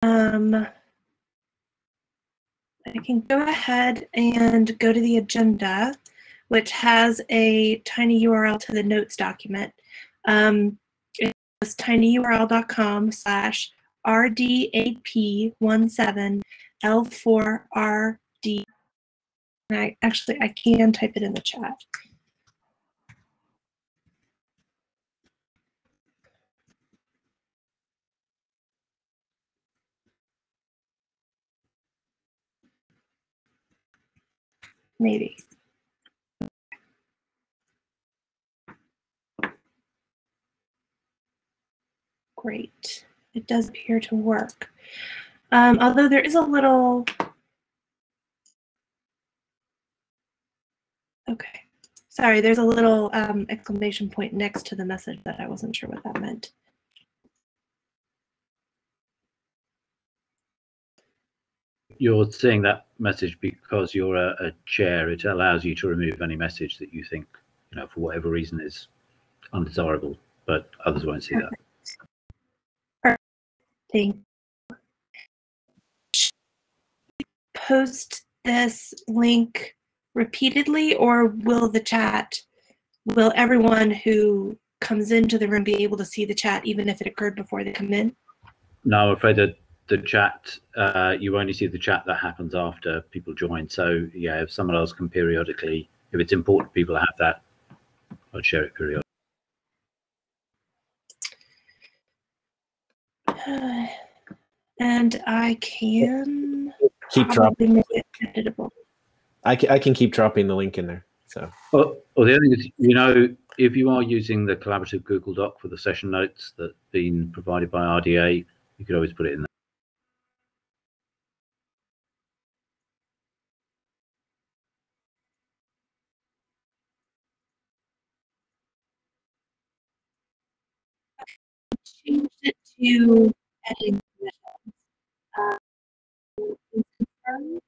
I can go ahead and go to the agenda, which has a tiny URL to the notes document. It's tinyurl.com/rdap17L4RD. And I can type it in the chat. Maybe. Great. It does appear to work. Although there is a little... Okay. Sorry, there's a little exclamation point next to the message that I wasn't sure what that meant. You're seeing that message because you're a chair. It allows you to remove any message that you think, for whatever reason is undesirable, but others won't see that. Thank you. Post this link repeatedly, or will everyone who comes into the room be able to see the chat even if it occurred before they come in? No, I'm afraid that the chat, you only see the chat that happens after people join. So yeah, if someone else can periodically, if it's important for people to have that, I'd share it periodically. And I can keep dropping. Make it editable. I can keep dropping the link in there. So. Well, the other thing is, if you are using the collaborative Google Doc for the session notes that's been provided by RDA, you could always put it in there. Change it to editing permissions.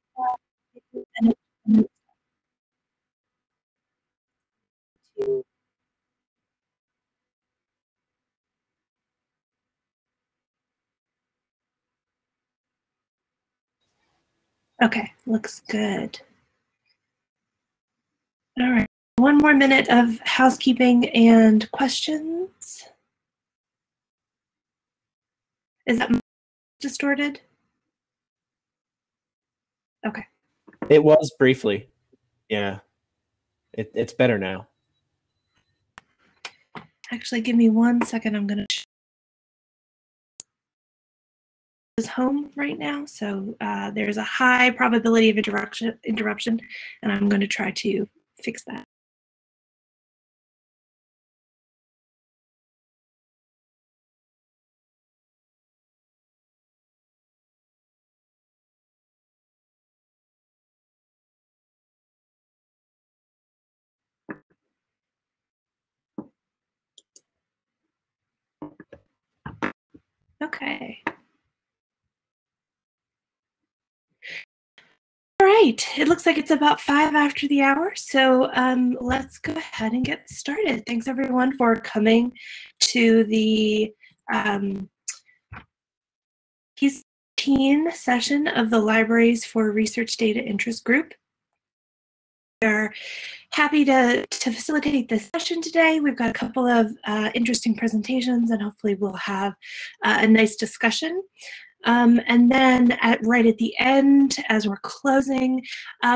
Okay, looks good. All right, one more minute of housekeeping and questions. Is that distorted? Okay. It was briefly. Yeah. It's better now. Actually, give me 1 second. I'm going to is home right now, so there's a high probability of interruption, and I'm going to try to fix that. Okay. All right, it looks like it's about 5 after the hour, so let's go ahead and get started. Thanks everyone for coming to the Piece 18 session of the Libraries for Research Data Interest Group. We are happy to facilitate this session today. We've got a couple of interesting presentations, and hopefully we'll have a nice discussion. And then right at the end, as we're closing,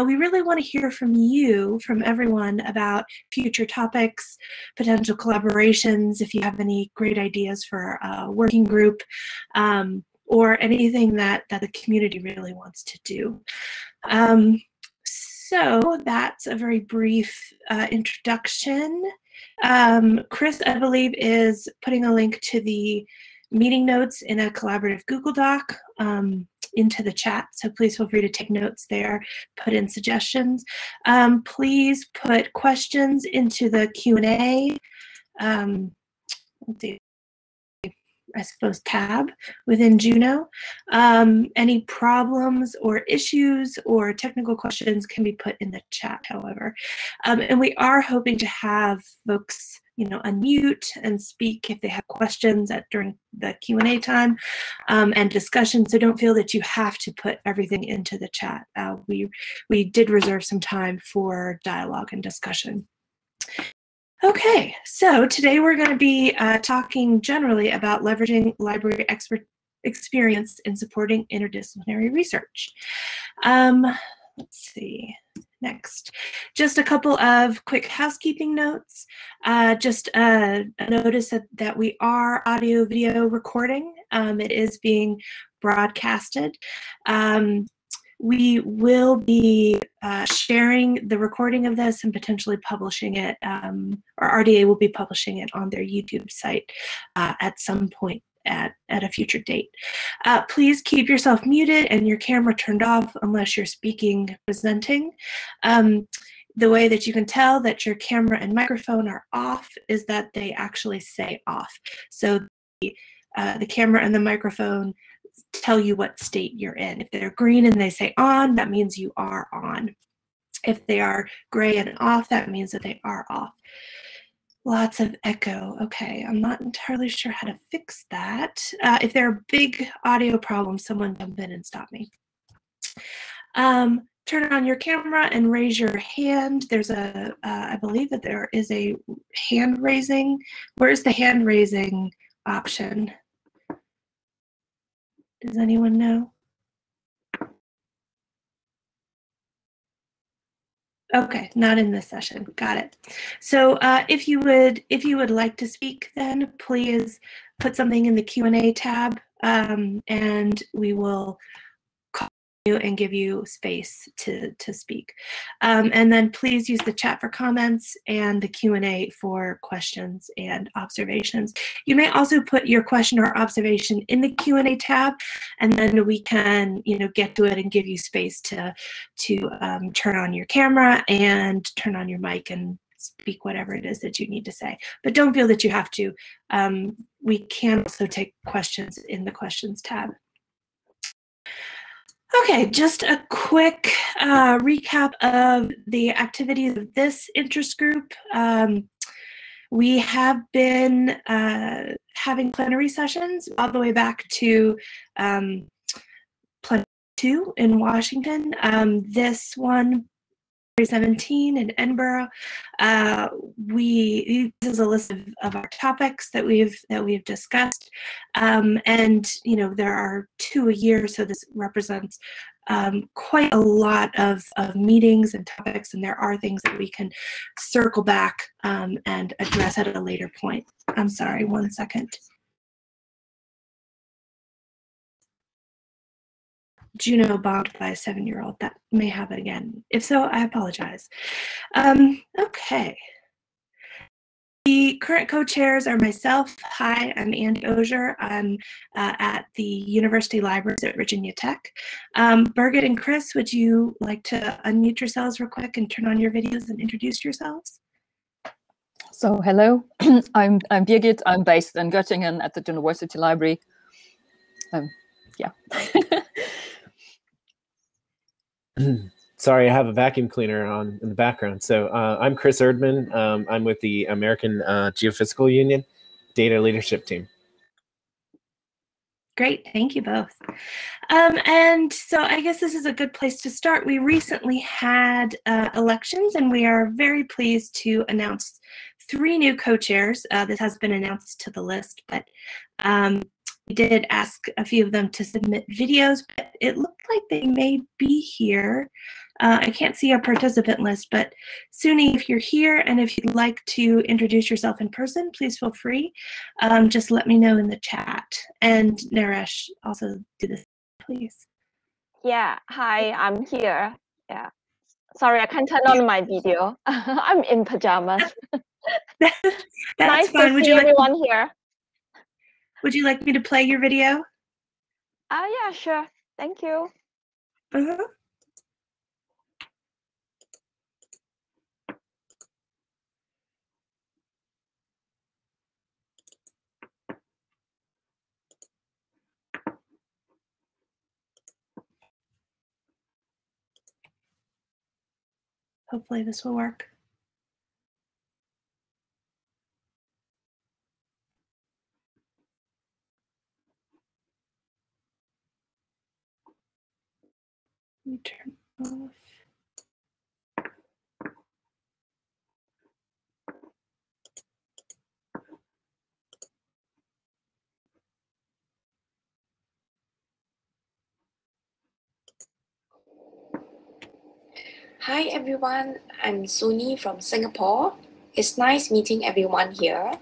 we really want to hear from you, from everyone, about future topics, potential collaborations, if you have any great ideas for a working group, or anything that the community really wants to do. So that's a very brief introduction. Chris, I believe, is putting a link to the meeting notes in a collaborative Google Doc into the chat, so please feel free to take notes there, put in suggestions. Please put questions into the Q&A. Let's see. I suppose, tab within Juno. Any problems or issues or technical questions can be put in the chat, however. And we are hoping to have folks, unmute and speak if they have questions during the Q&A time and discussion. So don't feel that you have to put everything into the chat. We did reserve some time for dialogue and discussion. Okay, so today we're going to be talking generally about leveraging library experience in supporting interdisciplinary research. Let's see. Next, just a couple of quick housekeeping notes. Just a notice that we are audio-video recording. It is being broadcasted. We will be sharing the recording of this and potentially publishing it, or RDA will be publishing it on their YouTube site at some point at a future date. Please keep yourself muted and your camera turned off unless you're speaking, presenting. The way that you can tell that your camera and microphone are off is that they actually say off. So the camera and the microphone tell you what state you're in. If they're green and they say on, that means you are on. If they are gray and off, that means that they are off. Lots of echo. Okay, I'm not entirely sure how to fix that. If there are big audio problems, someone jump in and stop me. Turn on your camera and raise your hand. There's I believe that there is a hand raising. Where's the hand raising option? Does anyone know? Okay, not in this session. Got it. So if you would like to speak, then please put something in the Q&A tab, and we will call you and give you space to speak. And then please use the chat for comments and the Q&A for questions and observations. You may also put your question or observation in the Q&A tab, and then we can, get to it and give you space to turn on your camera and turn on your mic and speak whatever it is that you need to say. But don't feel that you have to. We can also take questions in the questions tab. Okay, just a quick recap of the activities of this interest group. We have been having plenary sessions all the way back to plenary 2 in Washington. This one, 17 in Edinburgh. This is a list of our topics that we've discussed, and there are 2 a year, so this represents quite a lot of meetings and topics, and there are things that we can circle back and address at a later point. I'm sorry, 1 second. Juno bombed by a 7-year-old. That may happen again. If so, I apologize. Okay. The current co-chairs are myself. Hi, I'm Andy Osier. I'm at the University Libraries at Virginia Tech. Birgit and Chris, would you like to unmute yourselves real quick and turn on your videos and introduce yourselves? So hello, I'm Birgit. I'm based in Göttingen at the University Library. Yeah. Sorry, I have a vacuum cleaner on in the background. So I'm Chris Erdman. I'm with the American Geophysical Union Data Leadership Team. Great, thank you both. And so I guess this is a good place to start. We recently had elections, and we are very pleased to announce 3 new co-chairs. This has been announced to the list, but we did ask a few of them to submit videos, but it looked like they may be here. I can't see a participant list, but Suni, if you're here and if you'd like to introduce yourself in person, please feel free. Just let me know in the chat. And Naresh, also do this, please. Yeah, hi, I'm here. Yeah, sorry, I can't turn on my video. I'm in pajamas. That's nice fine. to see everyone here. Would you like me to play your video? Yeah, sure. Thank you. Hopefully this will work. Let me turn off. Hi everyone, I'm Suni from Singapore. It's nice meeting everyone here.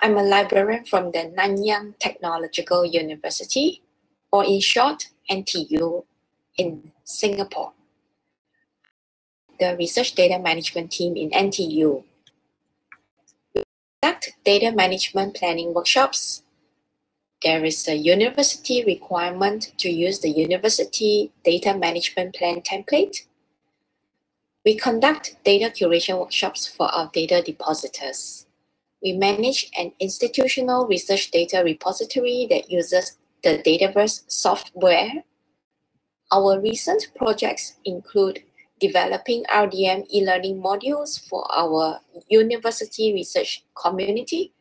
I'm a librarian from the Nanyang Technological University, or in short, NTU, in Singapore. The research data management team in NTU. We conduct data management planning workshops. There is a university requirement to use the university data management plan template. We conduct data curation workshops for our data depositors. We manage an institutional research data repository that uses the Dataverse software. Our recent projects include developing RDM e-learning modules for our university research community,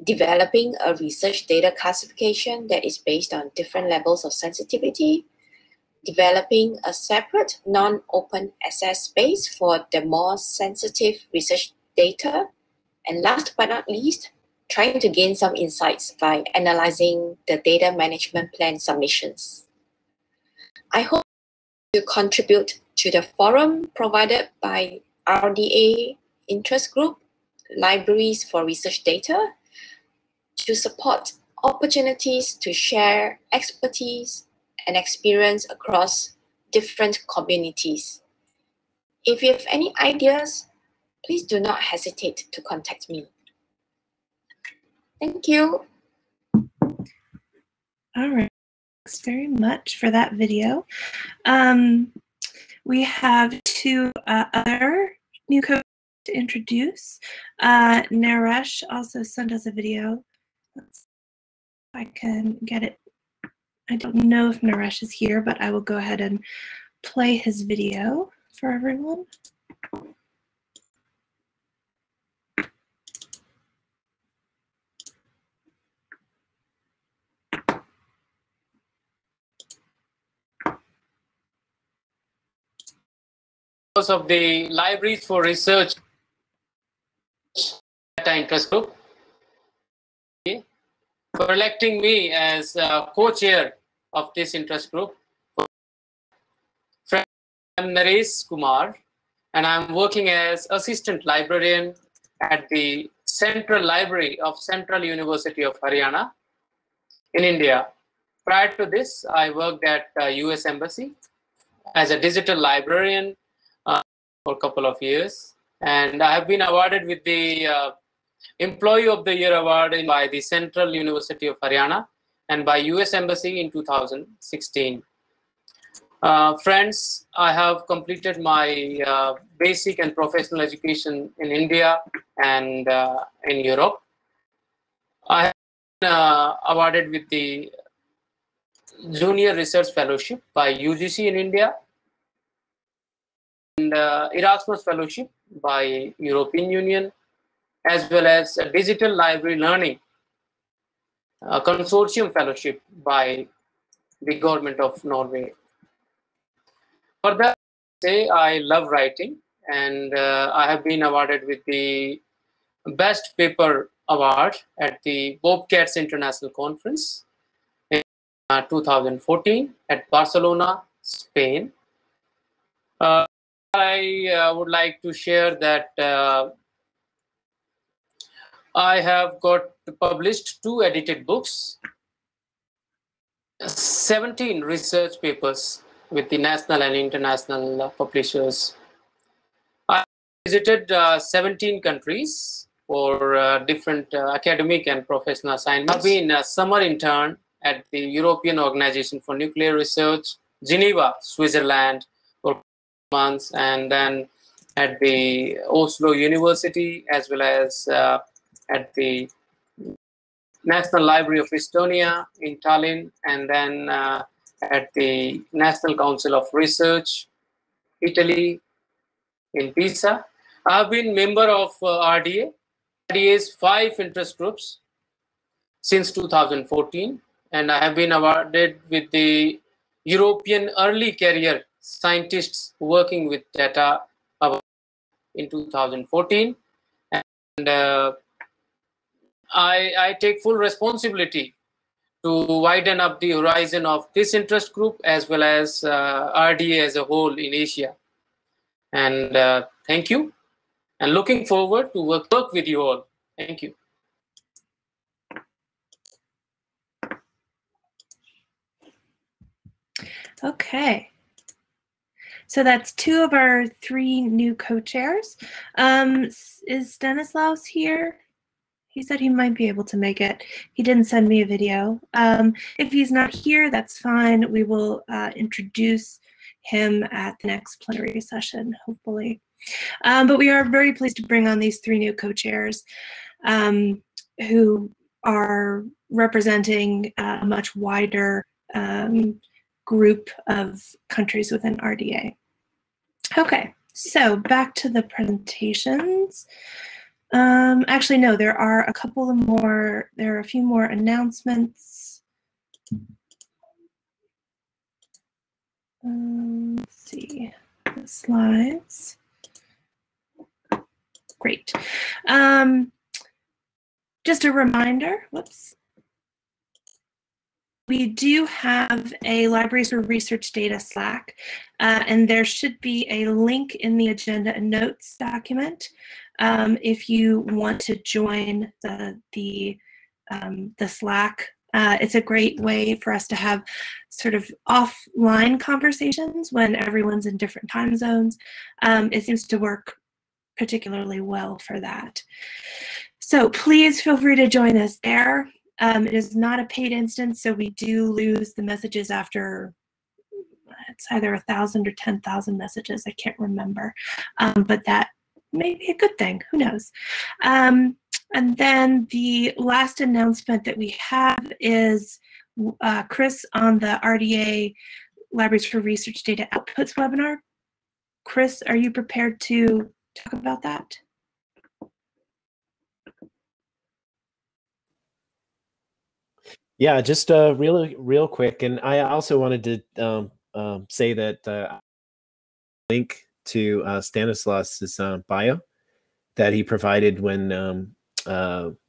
developing a research data classification that is based on different levels of sensitivity, developing a separate non-open access space for the more sensitive research data, and last but not least, trying to gain some insights by analyzing the data management plan submissions. I hope to contribute to the forum provided by RDA Interest Group, Libraries for Research Data, to support opportunities to share expertise and experience across different communities. If you have any ideas, please do not hesitate to contact me. Thank you. All right, thanks very much for that video. We have two other new co to introduce. Naresh also sent us a video. Let's see if I can get it. I don't know if Naresh is here, but I will go ahead and play his video for everyone. Of the Libraries for Research Data Interest Group for electing me as co-chair of this interest group. I'm Naresh Kumar, and I'm working as assistant librarian at the Central Library of Central University of Haryana in India. Prior to this, I worked at US Embassy as a digital librarian for a couple of years, and I have been awarded with the Employee of the Year award by the Central University of Haryana and by US Embassy in 2016. Friends, I have completed my basic and professional education in India and in Europe. I have been awarded with the Junior Research Fellowship by UGC in India, and Erasmus Fellowship by European Union, as well as a Digital Library Learning Consortium Fellowship by the Government of Norway. For that, I love writing, and I have been awarded with the Best Paper Award at the Bobcats International Conference in 2014 at Barcelona, Spain. I would like to share that I have got published 2 edited books, 17 research papers with the national and international publishers. I visited 17 countries for different academic and professional assignments. I've been a summer intern at the European Organization for Nuclear Research, Geneva, Switzerland, for months, and then at the Oslo University, as well as at the National Library of Estonia in Tallinn, and then at the National Council of Research, Italy, in PISA. I have been member of RDA, RDA's 5 interest groups since 2014, and I have been awarded with the European Early Career Scientists Working with Data Award in 2014, and I take full responsibility to widen up the horizon of this interest group as well as RDA as a whole in Asia. And thank you, and looking forward to work with you all. Thank you. Okay. So that's 2 of our 3 new co-chairs. Is Stanislaus here? He said he might be able to make it. He didn't send me a video. If he's not here, that's fine. We will introduce him at the next plenary session, hopefully. But we are very pleased to bring on these 3 new co-chairs who are representing a much wider group of countries within RDA. Okay, so back to the presentations. Actually, no, there are a couple of more, there are a few more announcements. Let's see, the slides. Great. Just a reminder, whoops. We do have a Libraries for Research Data Slack, and there should be a link in the agenda and notes document if you want to join the Slack. It's a great way for us to have sort of offline conversations when everyone's in different time zones. It seems to work particularly well for that. So please feel free to join us there. It is not a paid instance, so we do lose the messages after, it's either 1,000 or 10,000 messages, I can't remember. But that may be a good thing, who knows. And then the last announcement that we have is Chris on the RDA Libraries for Research Data Outputs webinar. Chris, are you prepared to talk about that? Yeah, just real quick, and I also wanted to say that link to Stanislaus's bio that he provided when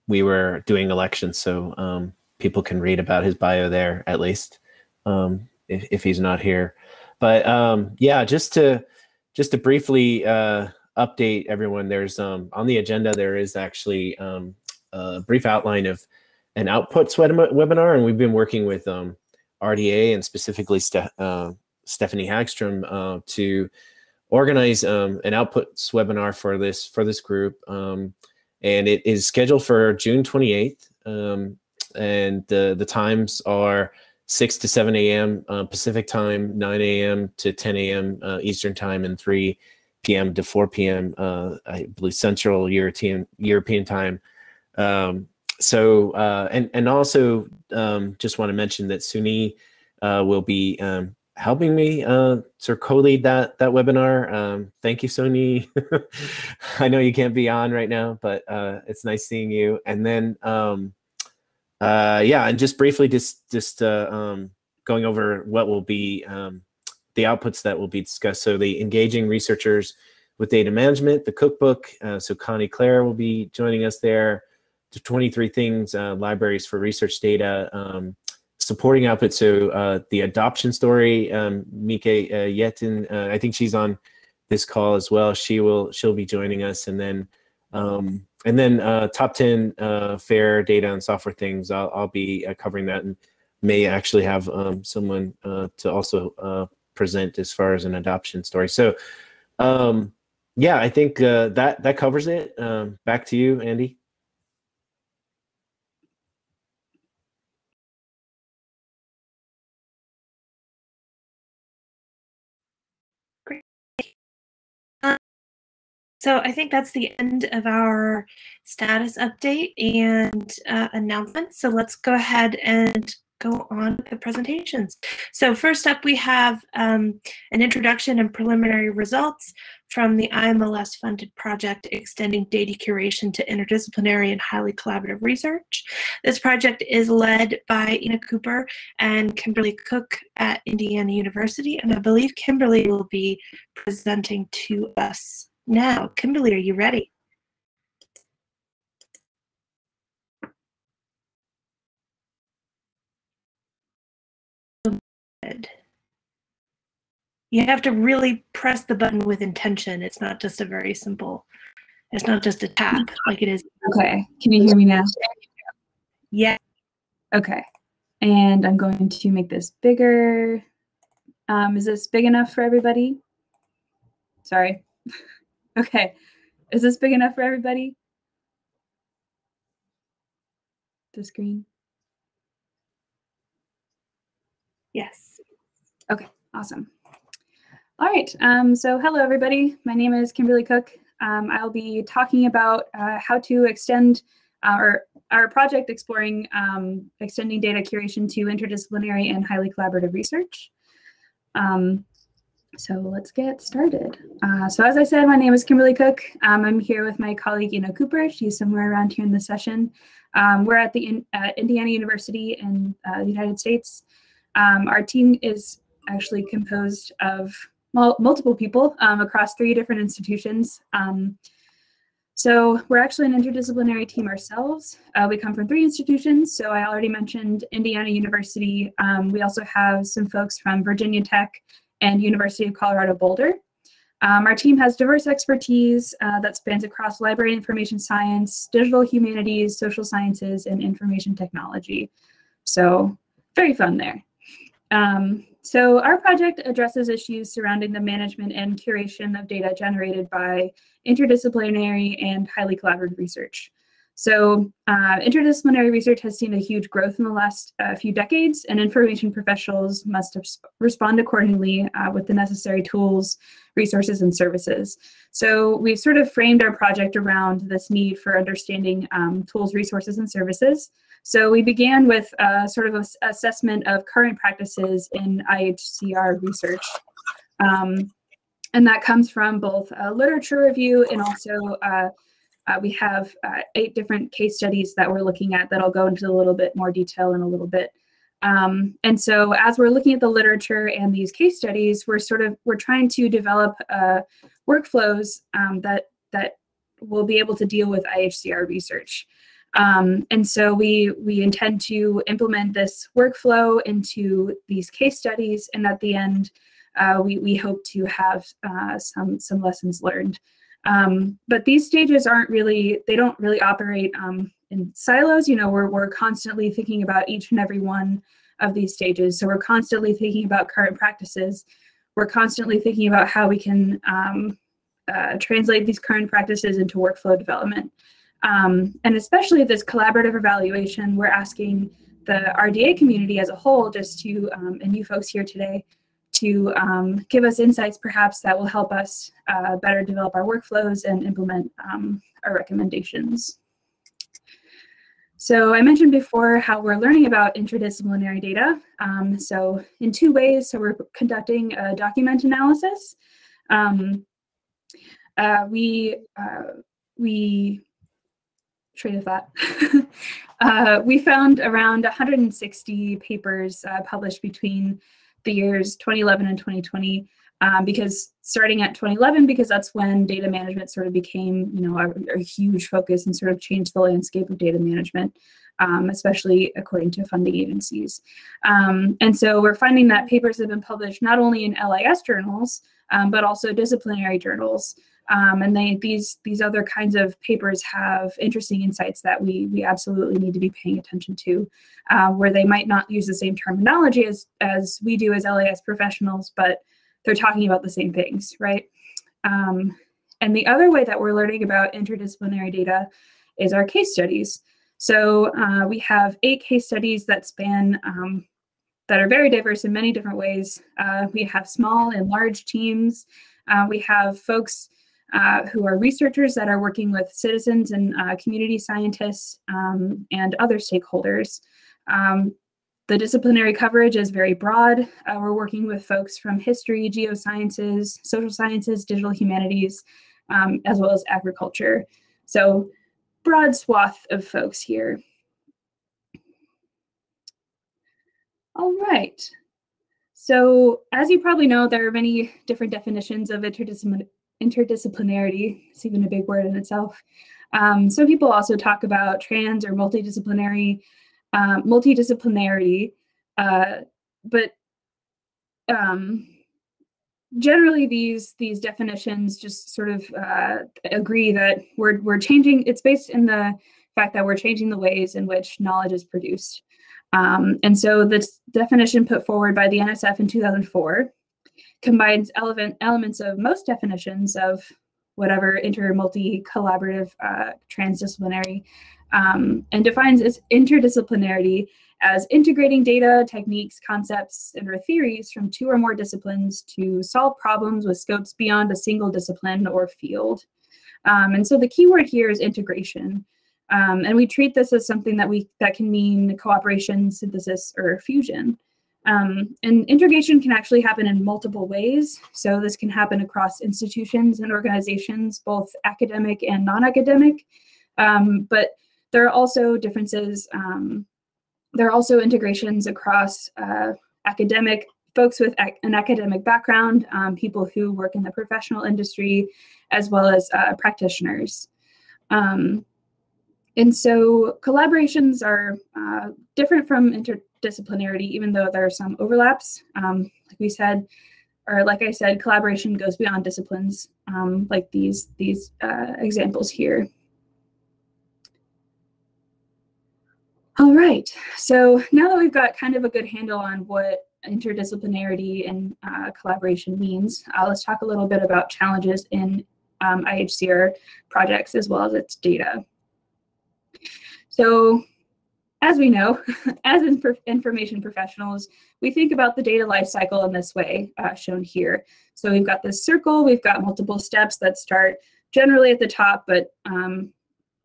we were doing elections, so people can read about his bio there at least if he's not here. But yeah, just to briefly update everyone, there's on the agenda there is actually a brief outline of an outputs webinar, and we've been working with RDA and specifically Stephanie Hagstrom to organize an outputs webinar for this group, and it is scheduled for June 28th, and the times are 6 to 7 a.m. Pacific time, 9 a.m. to 10 a.m. Eastern time, and 3 p.m. to 4 p.m. I believe Central European time. So and also just want to mention that Suni will be helping me sort of co-lead that webinar. Thank you, Suni. I know you can't be on right now, but it's nice seeing you. And then yeah, and just briefly going over what will be the outputs that will be discussed. So the engaging researchers with data management, the cookbook. So Connie Claire will be joining us there. The 23 things, libraries for research data, supporting output. So the adoption story, Mike Yetin, I think she's on this call as well. She'll be joining us, and then top 10 fair data and software things. I'll be covering that, and may actually have someone to also present as far as an adoption story. So yeah, I think that covers it. Back to you, Andy. So I think that's the end of our status update and announcements. So let's go ahead and go on with the presentations. So first up, we have an introduction and preliminary results from the IMLS-funded project extending data curation to interdisciplinary and highly collaborative research. This project is led by Ina Cooper and Kimberly Cook at Indiana University, and I believe Kimberly will be presenting to us now. Kimberly, are you ready? You have to really press the button with intention. It's not just a very simple, it's not just a tap like it is. Okay, can you hear me now? Yeah. Okay, and I'm going to make this bigger. Is this big enough for everybody? Sorry. Okay, is this big enough for everybody? The screen? Yes. Okay, awesome. All right, so hello everybody. My name is Kimberly Cook. I'll be talking about how to extend our project exploring extending data curation to interdisciplinary and highly collaborative research. So let's get started. So as I said, my name is Kimberly Cook. I'm here with my colleague Ina Cooper. She's somewhere around here in the session. We're at the Indiana University in the United States. Our team is actually composed of multiple people across 3 different institutions. So we're actually an interdisciplinary team ourselves. We come from 3 institutions. So I already mentioned Indiana University. We also have some folks from Virginia Tech and University of Colorado Boulder. Our team has diverse expertise that spans across library information science, digital humanities, social sciences, and information technology. So very fun there. So our project addresses issues surrounding the management and curation of data generated by interdisciplinary and highly collaborative research. So interdisciplinary research has seen a huge growth in the last few decades, and information professionals must respond accordingly with the necessary tools, resources, and services. So we've sort of framed our project around this need for understanding tools, resources, and services. So we began with sort of an assessment of current practices in IHCR research. And that comes from both a literature review and also we have 8 different case studies that we're looking at that I'll go into a little bit more detail in a little bit. And so as we're looking at the literature and these case studies, we're trying to develop workflows that will be able to deal with IHCR research. And so we intend to implement this workflow into these case studies, and at the end, we hope to have some lessons learned. But these stages they don't really operate in silos. You know, we're constantly thinking about each and every one of these stages. So we're constantly thinking about current practices. We're constantly thinking about how we can translate these current practices into workflow development. And especially this collaborative evaluation, we're asking the RDA community as a whole, just to, and you folks here today, to give us insights perhaps that will help us better develop our workflows and implement our recommendations. So I mentioned before how we're learning about interdisciplinary data. So in 2 ways, so we're conducting a document analysis. Train of thought. We found around 160 papers published between the years 2011 and 2020, because starting at 2011, because that's when data management sort of became, you know, a huge focus and sort of changed the landscape of data management, especially according to funding agencies. And so we're finding that papers have been published not only in LIS journals, but also disciplinary journals. And these other kinds of papers have interesting insights that we absolutely need to be paying attention to, where they might not use the same terminology as we do as LAS professionals, but they're talking about the same things, right? And the other way that we're learning about interdisciplinary data is our case studies. So we have 8 case studies that span, that are very diverse in many different ways. We have small and large teams. We have folks who are researchers that are working with citizens and community scientists and other stakeholders. The disciplinary coverage is very broad. We're working with folks from history, geosciences, social sciences, digital humanities, as well as agriculture. So broad swath of folks here. All right. So as you probably know, there are many different definitions of interdisciplinarity. It's even a big word in itself. Some people also talk about trans or multidisciplinarity, but generally these definitions just sort of agree that we're changing. It's based in the fact that we're changing the ways in which knowledge is produced. And so this definition put forward by the NSF in 2004 combines elements of most definitions of whatever inter, multi, collaborative, transdisciplinary, and defines its interdisciplinarity as integrating data, techniques, concepts, and or theories from two or more disciplines to solve problems with scopes beyond a single discipline or field. And so the key word here is integration. And we treat this as something that can mean cooperation, synthesis, or fusion. And integration can actually happen in multiple ways. So this can happen across institutions and organizations, both academic and non-academic. But there are also differences. There are also integrations across academic folks with an academic background, people who work in the professional industry, as well as practitioners. And so collaborations are different from interdisciplinarity, even though there are some overlaps. Like I said, collaboration goes beyond disciplines, like these examples here. All right, so now that we've got kind of a good handle on what interdisciplinarity and collaboration means, let's talk a little bit about challenges in IHCR projects as well as its data. So as we know, as information professionals, we think about the data lifecycle in this way, shown here. So we've got this circle, we've got multiple steps that start generally at the top, but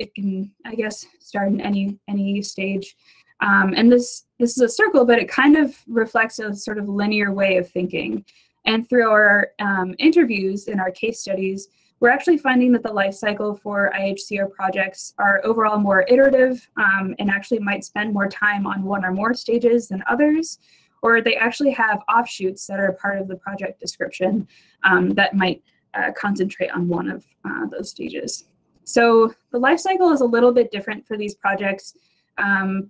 it can, I guess, start in any stage. And this is a circle, but it kind of reflects a sort of linear way of thinking. And through our interviews in our case studies, we're actually finding that the life cycle for IHCR projects are overall more iterative and actually might spend more time on one or more stages than others, or they actually have offshoots that are part of the project description that might concentrate on one of those stages. So the life cycle is a little bit different for these projects,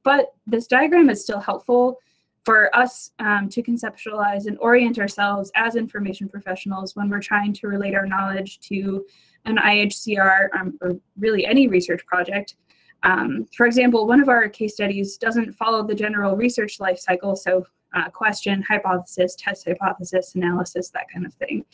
but this diagram is still helpful for us to conceptualize and orient ourselves as information professionals when we're trying to relate our knowledge to an IHCR or really any research project. For example, one of our case studies doesn't follow the general research life cycle, so question, hypothesis, test hypothesis, analysis, that kind of thing.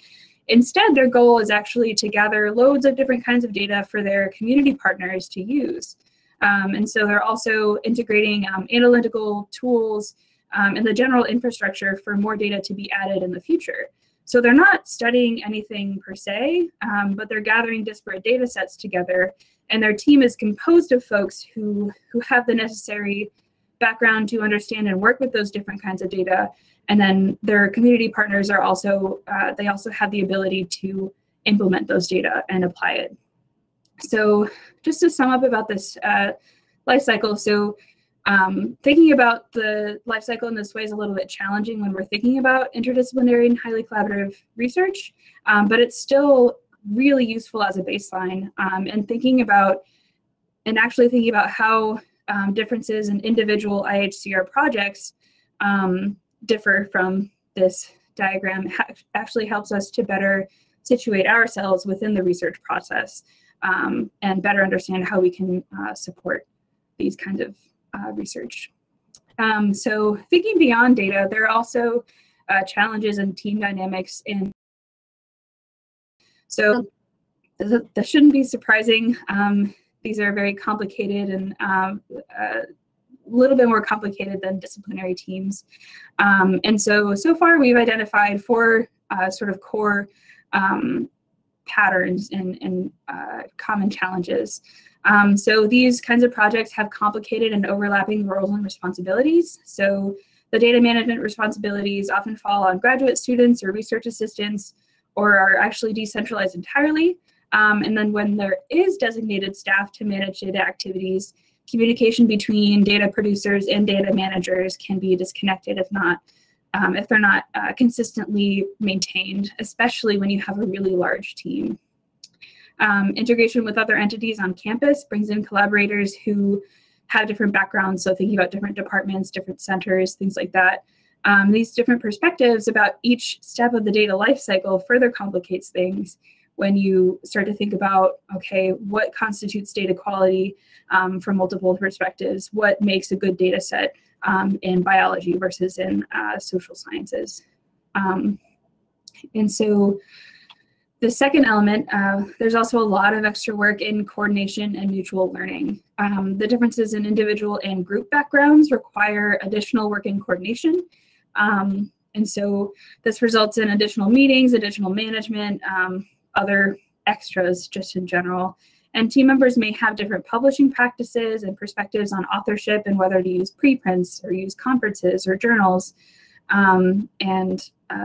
Instead, their goal is actually to gather loads of different kinds of data for their community partners to use. And so they're also integrating analytical tools and the general infrastructure for more data to be added in the future. So they're not studying anything per se, but they're gathering disparate data sets together, and their team is composed of folks who have the necessary background to understand and work with those different kinds of data. And then their community partners are also, they also have the ability to implement those data and apply it. So just to sum up about this life cycle, so thinking about the life cycle in this way is a little bit challenging when we're thinking about interdisciplinary and highly collaborative research, but it's still really useful as a baseline, and actually thinking about how differences in individual IHCR projects differ from this diagram actually helps us to better situate ourselves within the research process and better understand how we can support these kinds of research. So thinking beyond data, there are also challenges in team dynamics. So this shouldn't be surprising. These are very complicated and a little bit more complicated than disciplinary teams. And so far we've identified 4 sort of core patterns and common challenges. So these kinds of projects have complicated and overlapping roles and responsibilities. So the data management responsibilities often fall on graduate students or research assistants, or are actually decentralized entirely. And then when there is designated staff to manage data activities, communication between data producers and data managers can be disconnected if they're not consistently maintained, especially when you have a really large team. Integration with other entities on campus brings in collaborators who have different backgrounds, so thinking about different departments, different centers, things like that. These different perspectives about each step of the data lifecycle further complicates things when you start to think about, okay, what constitutes data quality from multiple perspectives? What makes a good data set in biology versus in social sciences? And so the second element, there's also a lot of extra work in coordination and mutual learning. The differences in individual and group backgrounds require additional work in coordination. And so this results in additional meetings, additional management, other extras just in general. And team members may have different publishing practices and perspectives on authorship and whether to use preprints or use conferences or journals.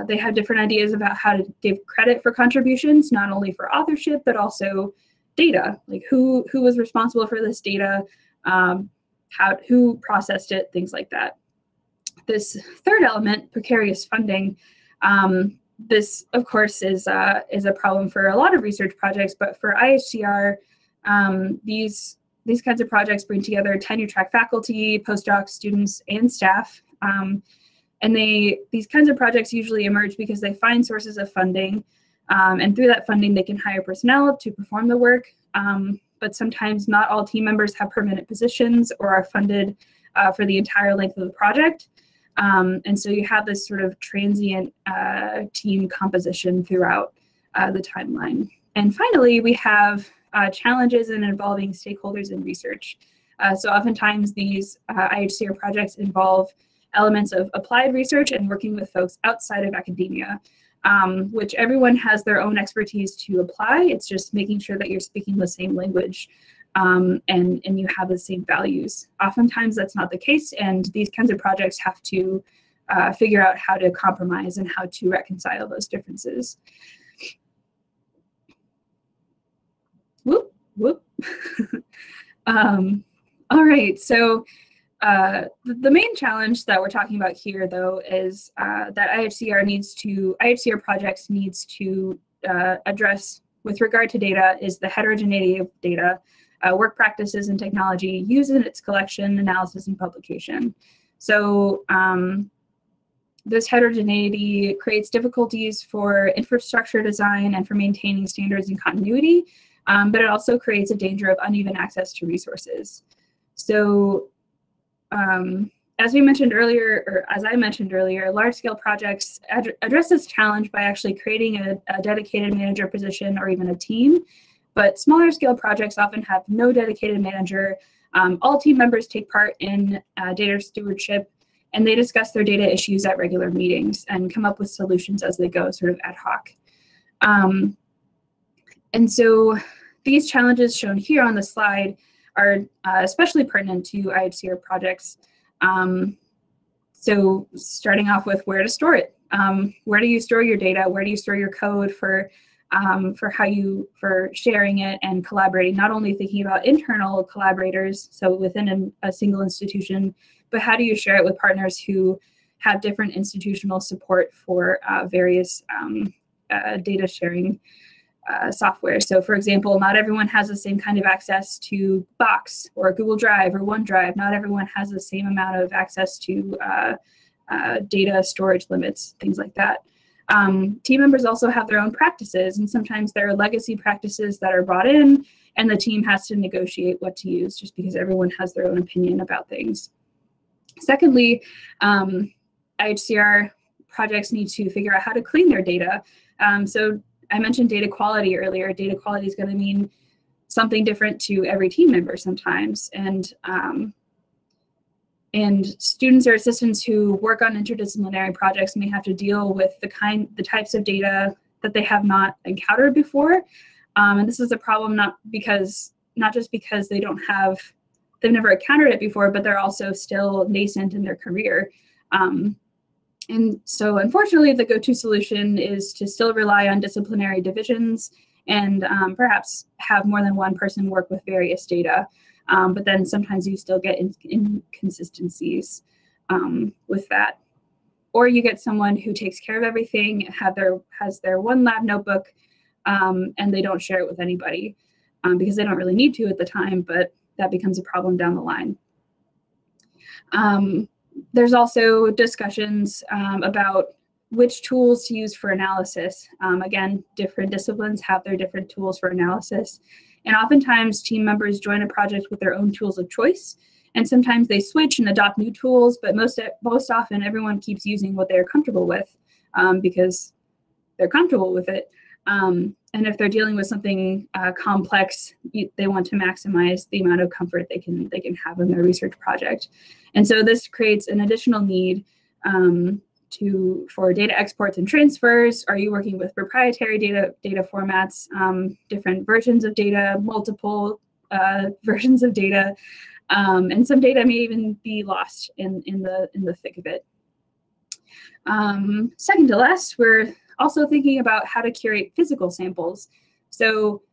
They have different ideas about how to give credit for contributions, not only for authorship, but also data, like who was responsible for this data, who processed it, things like that. This third element, precarious funding, this, of course, is a problem for a lot of research projects, but for IHCR, these kinds of projects bring together tenure-track faculty, postdocs, students, and staff. And these kinds of projects usually emerge because they find sources of funding, and through that funding, they can hire personnel to perform the work. But sometimes not all team members have permanent positions or are funded for the entire length of the project. And so you have this sort of transient team composition throughout the timeline. And finally, we have challenges in involving stakeholders in research. So oftentimes these IHCR projects involve elements of applied research and working with folks outside of academia, which everyone has their own expertise to apply. It's just making sure that you're speaking the same language and you have the same values. Oftentimes that's not the case, and these kinds of projects have to figure out how to compromise and how to reconcile those differences. Whoop, whoop. All right, so the main challenge that we're talking about here, though, is that IHCR projects needs to address with regard to data is the heterogeneity of data, work practices and technology used in its collection, analysis, and publication. So this heterogeneity creates difficulties for infrastructure design and for maintaining standards and continuity, but it also creates a danger of uneven access to resources. So as we mentioned earlier, or as I mentioned earlier, large-scale projects address this challenge by actually creating a dedicated manager position or even a team. But smaller scale projects often have no dedicated manager. All team members take part in data stewardship, and they discuss their data issues at regular meetings and come up with solutions as they go, sort of ad hoc. And so these challenges shown here on the slide are especially pertinent to IHCR projects. So starting off with where to store it. Where do you store your data? Where do you store your code for sharing it and collaborating, not only thinking about internal collaborators, so within a single institution, but how do you share it with partners who have different institutional support for various data sharing software. So for example, not everyone has the same kind of access to Box or Google Drive or OneDrive. Not everyone has the same amount of access to data storage limits, things like that. Team members also have their own practices, and sometimes there are legacy practices that are brought in, and the team has to negotiate what to use just because everyone has their own opinion about things. Secondly, IHCR projects need to figure out how to clean their data. So I mentioned data quality earlier. Data quality is going to mean something different to every team member sometimes. And students or assistants who work on interdisciplinary projects may have to deal with the types of data that they have not encountered before. And this is a problem not just because they've never encountered it before, but they're also still nascent in their career. And so unfortunately, the go-to solution is to still rely on disciplinary divisions and perhaps have more than one person work with various data. But then sometimes you still get inconsistencies with that. Or you get someone who takes care of everything, has their one lab notebook, and they don't share it with anybody because they don't really need to at the time, but that becomes a problem down the line. There's also discussions about which tools to use for analysis. Again, different disciplines have their different tools for analysis. And oftentimes team members join a project with their own tools of choice. And sometimes they switch and adopt new tools, but most often everyone keeps using what they're comfortable with because they're comfortable with it. And if they're dealing with something complex, they want to maximize the amount of comfort they can have in their research project. And so this creates an additional need for data exports and transfers. Are you working with proprietary data formats, different versions of data, multiple versions of data, and some data may even be lost in the thick of it. Second to last, we're also thinking about how to curate physical samples. So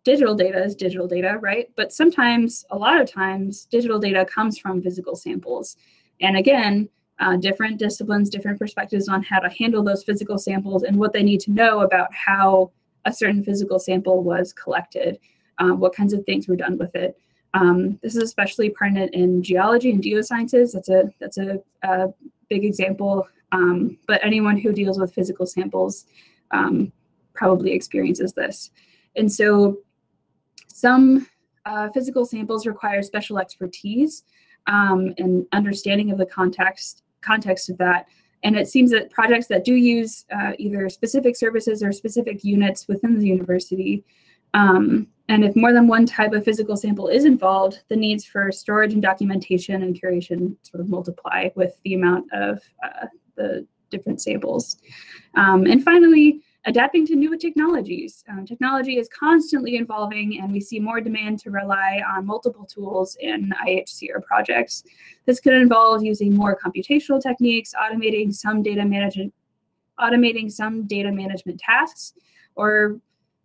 digital data is digital data, right? But sometimes, a lot of times, digital data comes from physical samples. And again, different disciplines, different perspectives on how to handle those physical samples and what they need to know about how a certain physical sample was collected, what kinds of things were done with it. This is especially pertinent in geology and geosciences. That's a big example. But anyone who deals with physical samples probably experiences this. And so some physical samples require special expertise and understanding of the context of that. And it seems that projects that do use either specific services or specific units within the university, and if more than one type of physical sample is involved, the needs for storage and documentation and curation sort of multiply with the amount of the different samples. And finally, adapting to new technologies. Technology is constantly evolving, and we see more demand to rely on multiple tools in IHCR projects. This could involve using more computational techniques, automating some data management tasks, or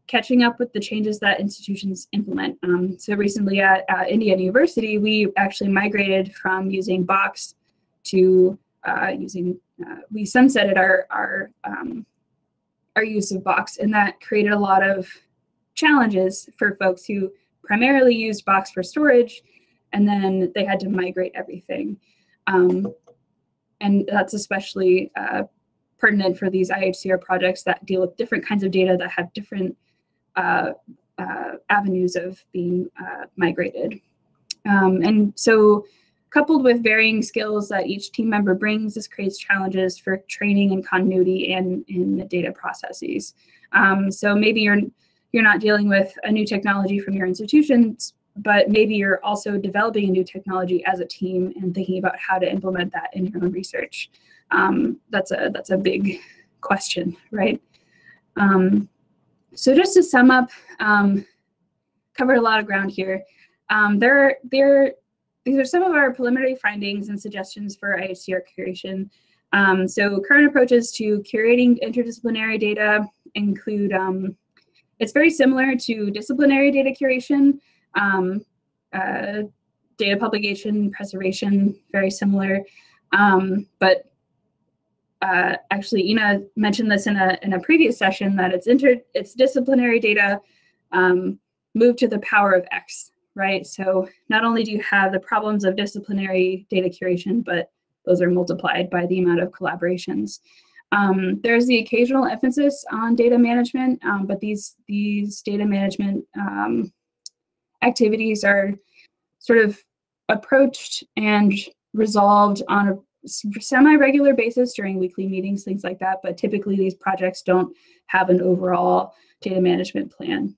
catching up with the changes that institutions implement. So recently at Indiana University, we actually migrated from using Box to we sunsetted our use of Box, and that created a lot of challenges for folks who primarily used Box for storage, and then they had to migrate everything. And that's especially pertinent for these IHCR projects that deal with different kinds of data that have different avenues of being migrated. And so coupled with varying skills that each team member brings, this creates challenges for training and continuity in the data processes. So maybe you're not dealing with a new technology from your institutions, but maybe you're also developing a new technology as a team and thinking about how to implement that in your own research. That's a big question, right? So just to sum up, covered a lot of ground here. These are some of our preliminary findings and suggestions for IHCR curation. So current approaches to curating interdisciplinary data include, it's very similar to disciplinary data curation, data publication, preservation, very similar. But actually, Ina mentioned this in a previous session that it's disciplinary data moved to the power of X. Right, so not only do you have the problems of disciplinary data curation, but those are multiplied by the amount of collaborations. There's the occasional emphasis on data management, but these data management activities are sort of approached and resolved on a semi-regular basis during weekly meetings, things like that. But typically, these projects don't have an overall data management plan.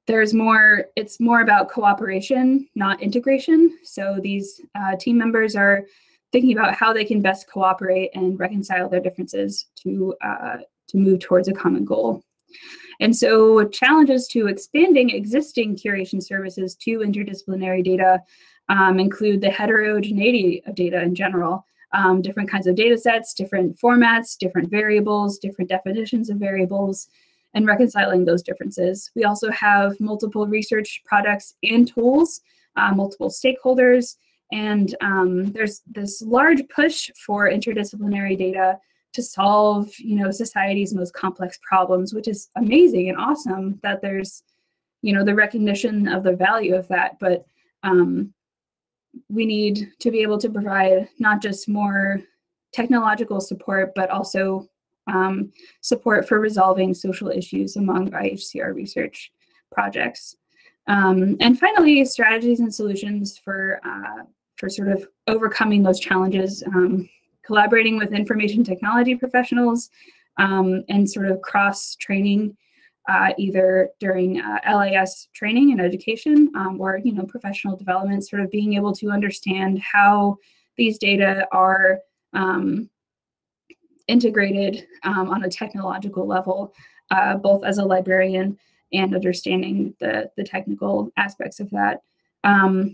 It's more about cooperation, not integration. So these team members are thinking about how they can best cooperate and reconcile their differences to move towards a common goal. And so challenges to expanding existing curation services to interdisciplinary data include the heterogeneity of data in general, different kinds of data sets, different formats, different variables, different definitions of variables, and reconciling those differences. We also have multiple research products and tools, multiple stakeholders, and there's this large push for interdisciplinary data to solve, society's most complex problems, which is amazing and awesome that there's, the recognition of the value of that. But we need to be able to provide not just more technological support, but also support for resolving social issues among IHCR research projects. And finally, strategies and solutions for sort of overcoming those challenges, collaborating with information technology professionals, and sort of cross-training, either during LIS training and education, or professional development, sort of being able to understand how these data are integrated on a technological level, both as a librarian and understanding the technical aspects of that.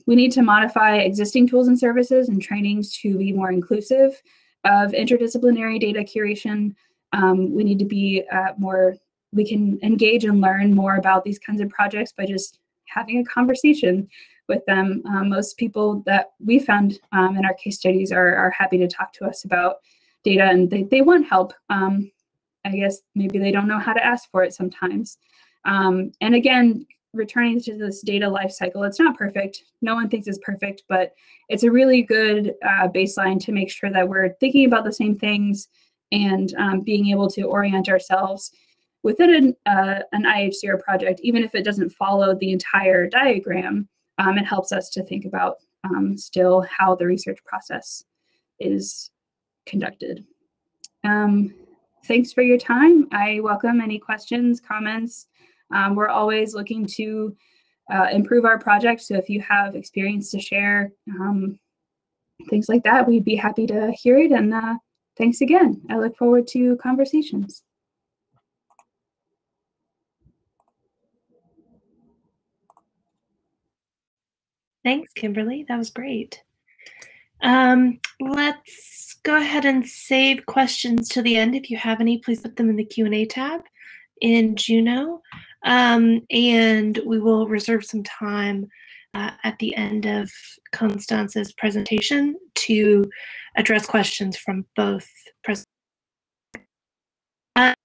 We need to modify existing tools and services and trainings to be more inclusive of interdisciplinary data curation. We need to be we can engage and learn more about these kinds of projects by just having a conversation with them. Most people that we found in our case studies are happy to talk to us about data, and they want help. I guess maybe they don't know how to ask for it sometimes. And again, returning to this data lifecycle, it's not perfect. No one thinks it's perfect, but it's a really good baseline to make sure that we're thinking about the same things and being able to orient ourselves within an IHCR project, even if it doesn't follow the entire diagram. It helps us to think about still how the research process is conducted. Thanks for your time. I welcome any questions, comments. We're always looking to improve our project. So if you have experience to share, things like that, we'd be happy to hear it. And thanks again. I look forward to conversations. Thanks, Kimberly. That was great. Let's go ahead and save questions to the end. If you have any, please put them in the Q&A tab in Juno. And we will reserve some time at the end of Constance's presentation to address questions from both presenters. Are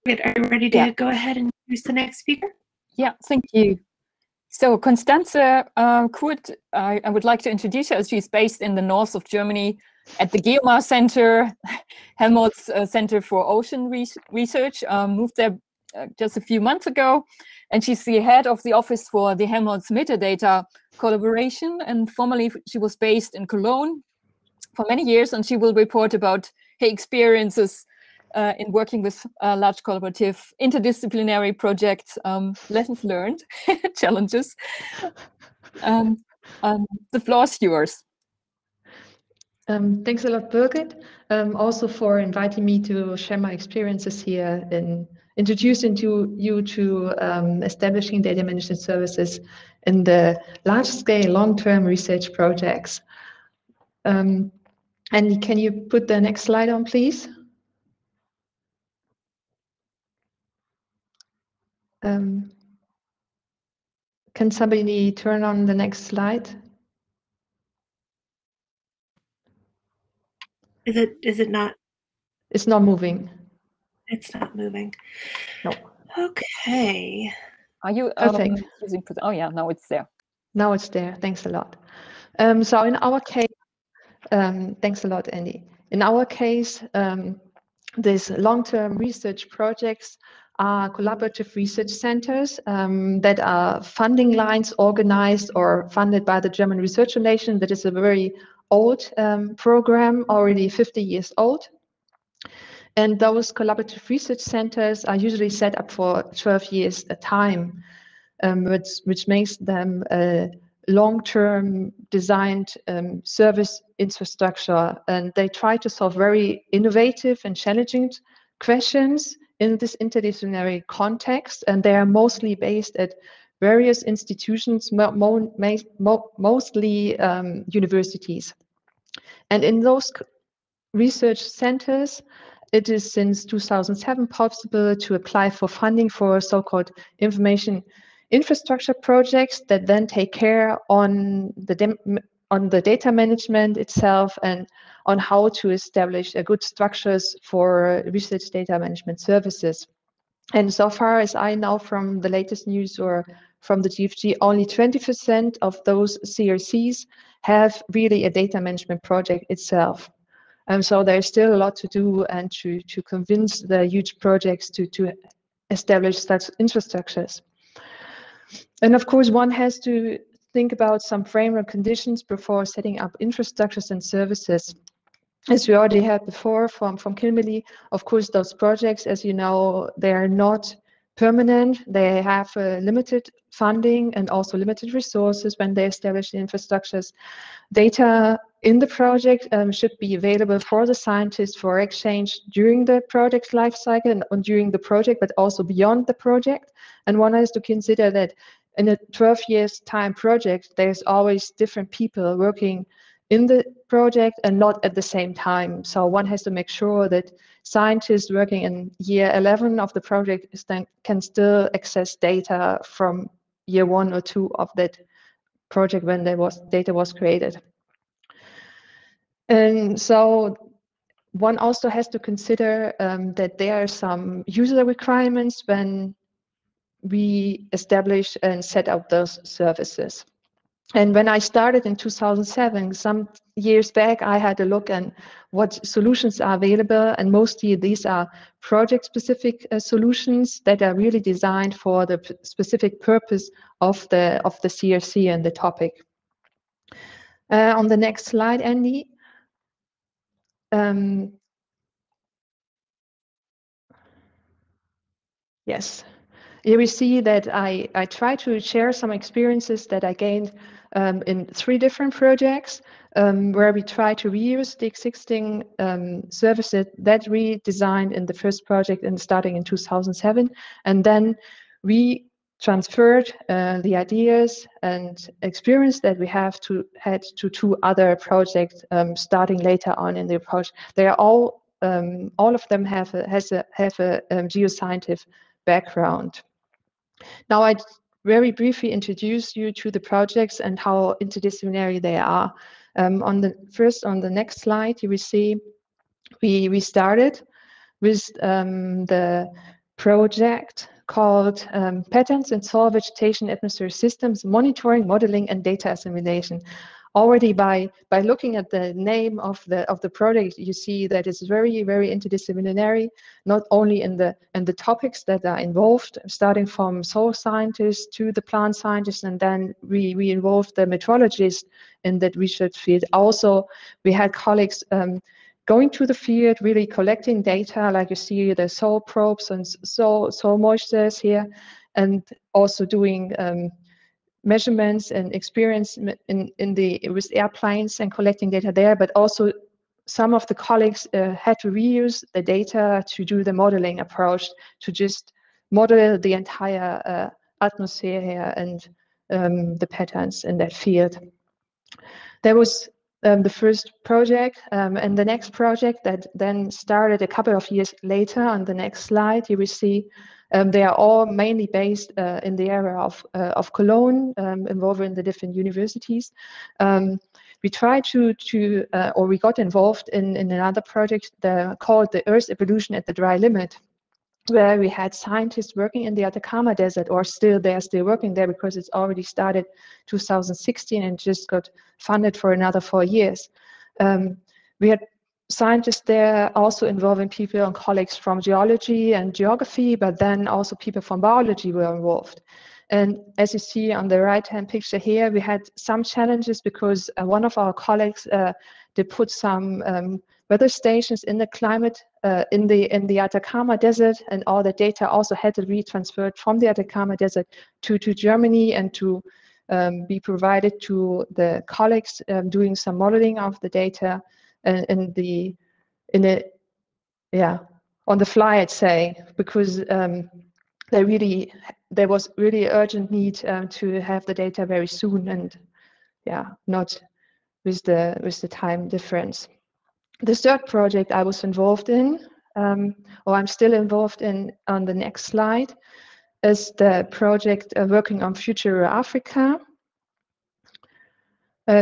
you ready to go ahead and introduce the next speaker? Yeah, thank you. So Constanze Kurt, I would like to introduce her. She's based in the north of Germany at the Geomar Center, Helmholtz Center for Ocean Research. Moved there just a few months ago, and she's the head of the office for the Helmholtz metadata collaboration. And formerly she was based in Cologne for many years, and she will report about her experiences in working with large collaborative interdisciplinary projects, lessons learned, challenges. The floor is yours. Thanks a lot, Birgit, also for inviting me to share my experiences here and introducing you to establishing data management services in the large-scale long-term research projects. And can you put the next slide on, please? Can somebody turn on the next slide? Is it not? It's not moving. It's not moving. No. Okay. Are you using? Oh yeah, now it's there. Now it's there. Thanks a lot. So in our case, thanks a lot, Andy. In our case, these long-term research projects are collaborative research centers that are funding lines organized or funded by the German Research Foundation. That is a very old program, already 50 years old. And those collaborative research centers are usually set up for 12 years at a time, which makes them a long-term designed service infrastructure. And they try to solve very innovative and challenging questions in this interdisciplinary context. And they are mostly based at various institutions, mostly universities. And in those research centers, it is since 2007 possible to apply for funding for so-called information infrastructure projects that then take care on the data management itself and on how to establish good structures for research data management services. And so far as I know from the latest news or from the GFG, only 20% of those CRCs have really a data management project itself. So there's still a lot to do and to convince the huge projects to establish such infrastructures. And of course, one has to think about some framework conditions before setting up infrastructures and services. As we already had before from Kimberly, of course, those projects, as you know, they are not permanent. They have limited funding and also limited resources when they establish the infrastructures. Data in the project should be available for the scientists for exchange during the project life cycle and during the project, but also beyond the project. And one has to consider that in a 12 years time project, there's always different people working in the project and not at the same time. So one has to make sure that scientists working in year 11 of the project can still access data from year 1 or 2 of that project when data was created. And so one also has to consider that there are some user requirements when we establish and set up those services. And when I started in 2007, some years back, I had a look at what solutions are available, and mostly these are project-specific solutions that are really designed for the specific purpose of the CRC and the topic. On the next slide, Andy. Yes. Here we see that I try to share some experiences that I gained in 3 different projects where we try to reuse the existing services that we designed in the first project and starting in 2007. And then we transferred the ideas and experience that we had to 2 other projects starting later on in the approach. They are all of them have a geoscientific background. Now I very briefly introduce you to the projects and how interdisciplinary they are. On the next slide, you will see we started with the project called Patterns in Soil Vegetation Atmosphere Systems Monitoring, Modeling, and Data Assimilation. Already by looking at the name of the project, you see that it's very, very interdisciplinary, not only in the topics that are involved, starting from soil scientists to the plant scientists, and then we involved the meteorologists in that research field. Also, we had colleagues going to the field, really collecting data, like you see the soil probes and soil moistures here, and also doing measurements and experience with airplanes and collecting data there, but also some of the colleagues had to reuse the data to do the modeling approach, to just model the entire atmosphere here and the patterns in that field. There was the first project, and the next project that then started a couple of years later. On the next slide, you will see they are all mainly based in the area of Cologne, involving the different universities. We tried or we got involved in another project called the Earth Evolution at the Dry Limit, where we had scientists working in the Atacama Desert, or they're still working there because it's already started 2016 and just got funded for another 4 years. We had scientists there also involving people and colleagues from geology and geography, but then also people from biology were involved. And as you see on the right-hand picture here, we had some challenges because one of our colleagues they put some weather stations in the climate in the Atacama Desert, and all the data also had to be transferred from the Atacama Desert to Germany and to be provided to the colleagues doing some modeling of the data on the fly, I'd say, because there was really urgent need to have the data very soon, and not with the time difference. The third project I was involved in, or I'm still involved in on the next slide, is the project working on Future Africa.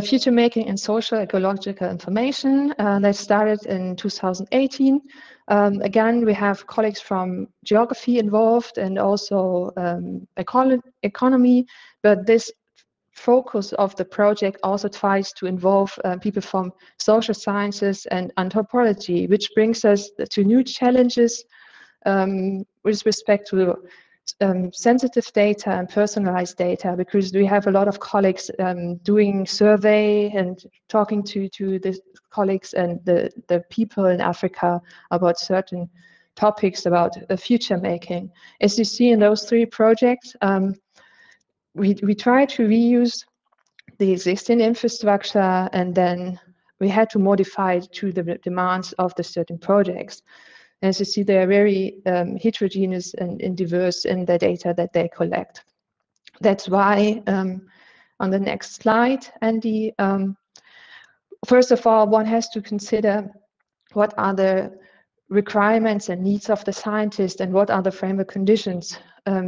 Future making in social ecological information that started in 2018. Again, we have colleagues from geography involved and also economy, but this focus of the project also tries to involve people from social sciences and anthropology, which brings us to new challenges with respect to sensitive data and personalized data, because we have a lot of colleagues doing survey and talking to the colleagues and the people in Africa about certain topics about future making. As you see in those three projects, we try to reuse the existing infrastructure, and then we had to modify it to the demands of the certain projects. As you see, they are very heterogeneous and diverse in the data that they collect. That's why on the next slide, Andy, first of all, one has to consider what are the requirements and needs of the scientist and what are the framework conditions.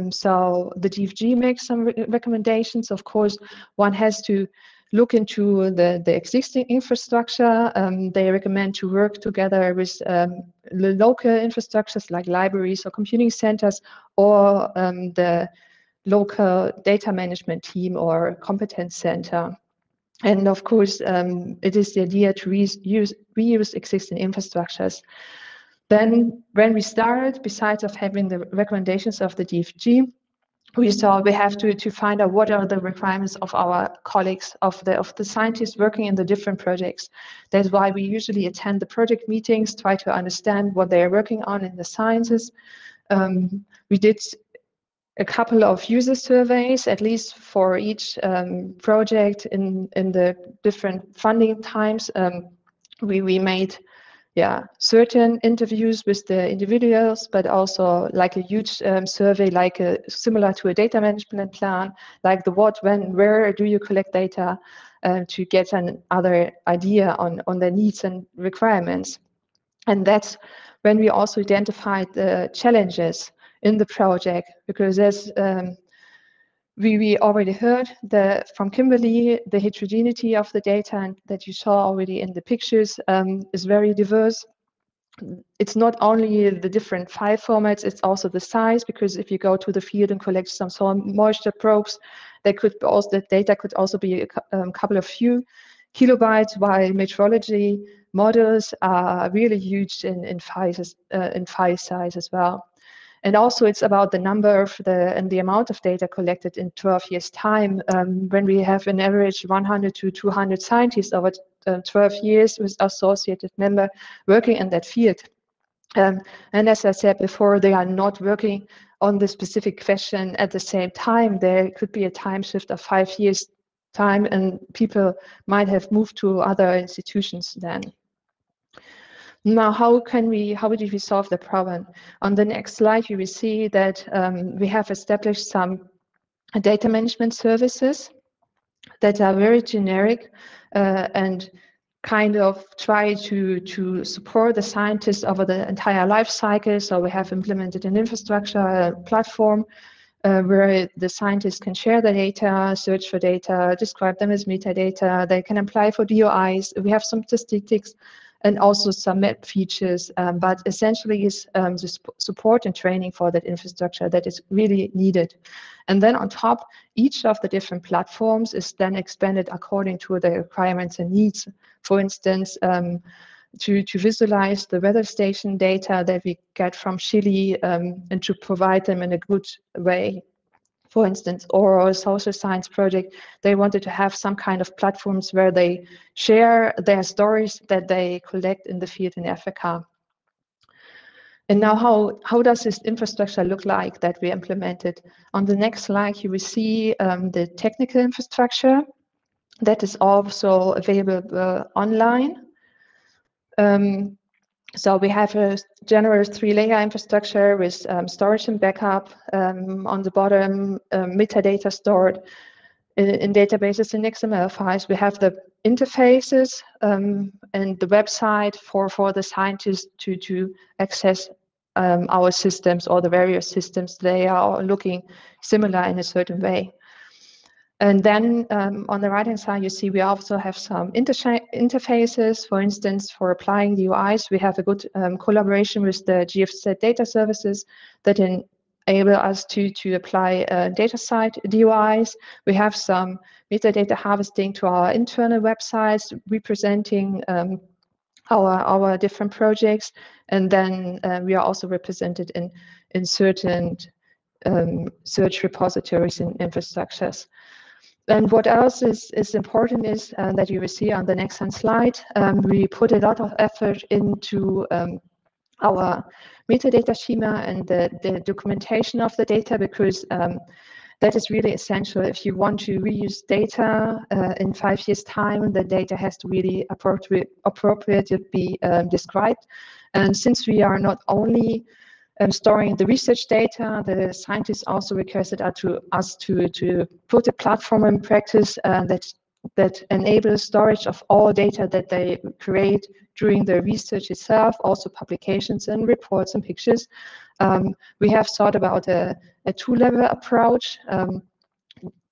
So the DFG makes some recommendations. Of course, one has to look into the existing infrastructure. They recommend to work together with the local infrastructures like libraries or computing centers, or the local data management team or competence center. And of course, it is the idea to reuse existing infrastructures. Then when we started, besides of having the recommendations of the DFG, we saw we have to find out what are the requirements of our colleagues, of the scientists working in the different projects. That's why we usually attend the project meetings, try to understand what they are working on in the sciences. We did a couple of user surveys, at least for each project in the different funding times. We made certain interviews with the individuals, but also like a huge survey, like similar to a data management plan, like the what, when, where do you collect data, to get another idea on their needs and requirements. And that's when we also identified the challenges in the project, because as we already heard from Kimberly, the heterogeneity of the data and that you saw already in the pictures is very diverse. It's not only the different file formats, it's also the size, because if you go to the field and collect some soil moisture probes, the data could also be a couple of few kilobytes, while metrology models are really huge in file size as well. And also it's about the number of and the amount of data collected in 12 years time, when we have an average 100 to 200 scientists over 12 years with associated member working in that field. And as I said before, they are not working on the specific question at the same time. There could be a time shift of 5 years time, and people might have moved to other institutions then. Now, how did we solve the problem? On the next slide, you will see that we have established some data management services that are very generic and kind of try to support the scientists over the entire life cycle. So we have implemented an infrastructure platform where the scientists can share the data, search for data, describe them as metadata. They can apply for DOIs. We have some statistics and also some map features, but essentially is the support and training for that infrastructure that is really needed. And then on top, each of the different platforms is then expanded according to the requirements and needs. For instance, to visualize the weather station data that we get from Chile and to provide them in a good way. For instance, or a social science project, they wanted to have some kind of platforms where they share their stories that they collect in the field in Africa. And now how does this infrastructure look like that we implemented? On the next slide, you will see the technical infrastructure that is also available online. So we have a general 3-layer infrastructure with storage and backup. On the bottom, metadata stored in databases in XML files. We have the interfaces and the website for the scientists to access our systems or the various systems. They are looking similar in a certain way. And then on the right-hand side, you see we also have some interfaces. For instance, for applying the UIs, we have a good collaboration with the GFZ data services that enable us to apply data side DOIs. We have some metadata harvesting to our internal websites representing our different projects. And then we are also represented in certain search repositories and infrastructures. And what else is important is that you will see on the next slide, we put a lot of effort into our metadata schema and the documentation of the data, because that is really essential. If you want to reuse data in 5 years' time, the data has to really appropriately be described. And since we are not only storing the research data, the scientists also requested us to put a platform in practice that enables storage of all data that they create during the research itself, also publications and reports and pictures. We have thought about a 2-level approach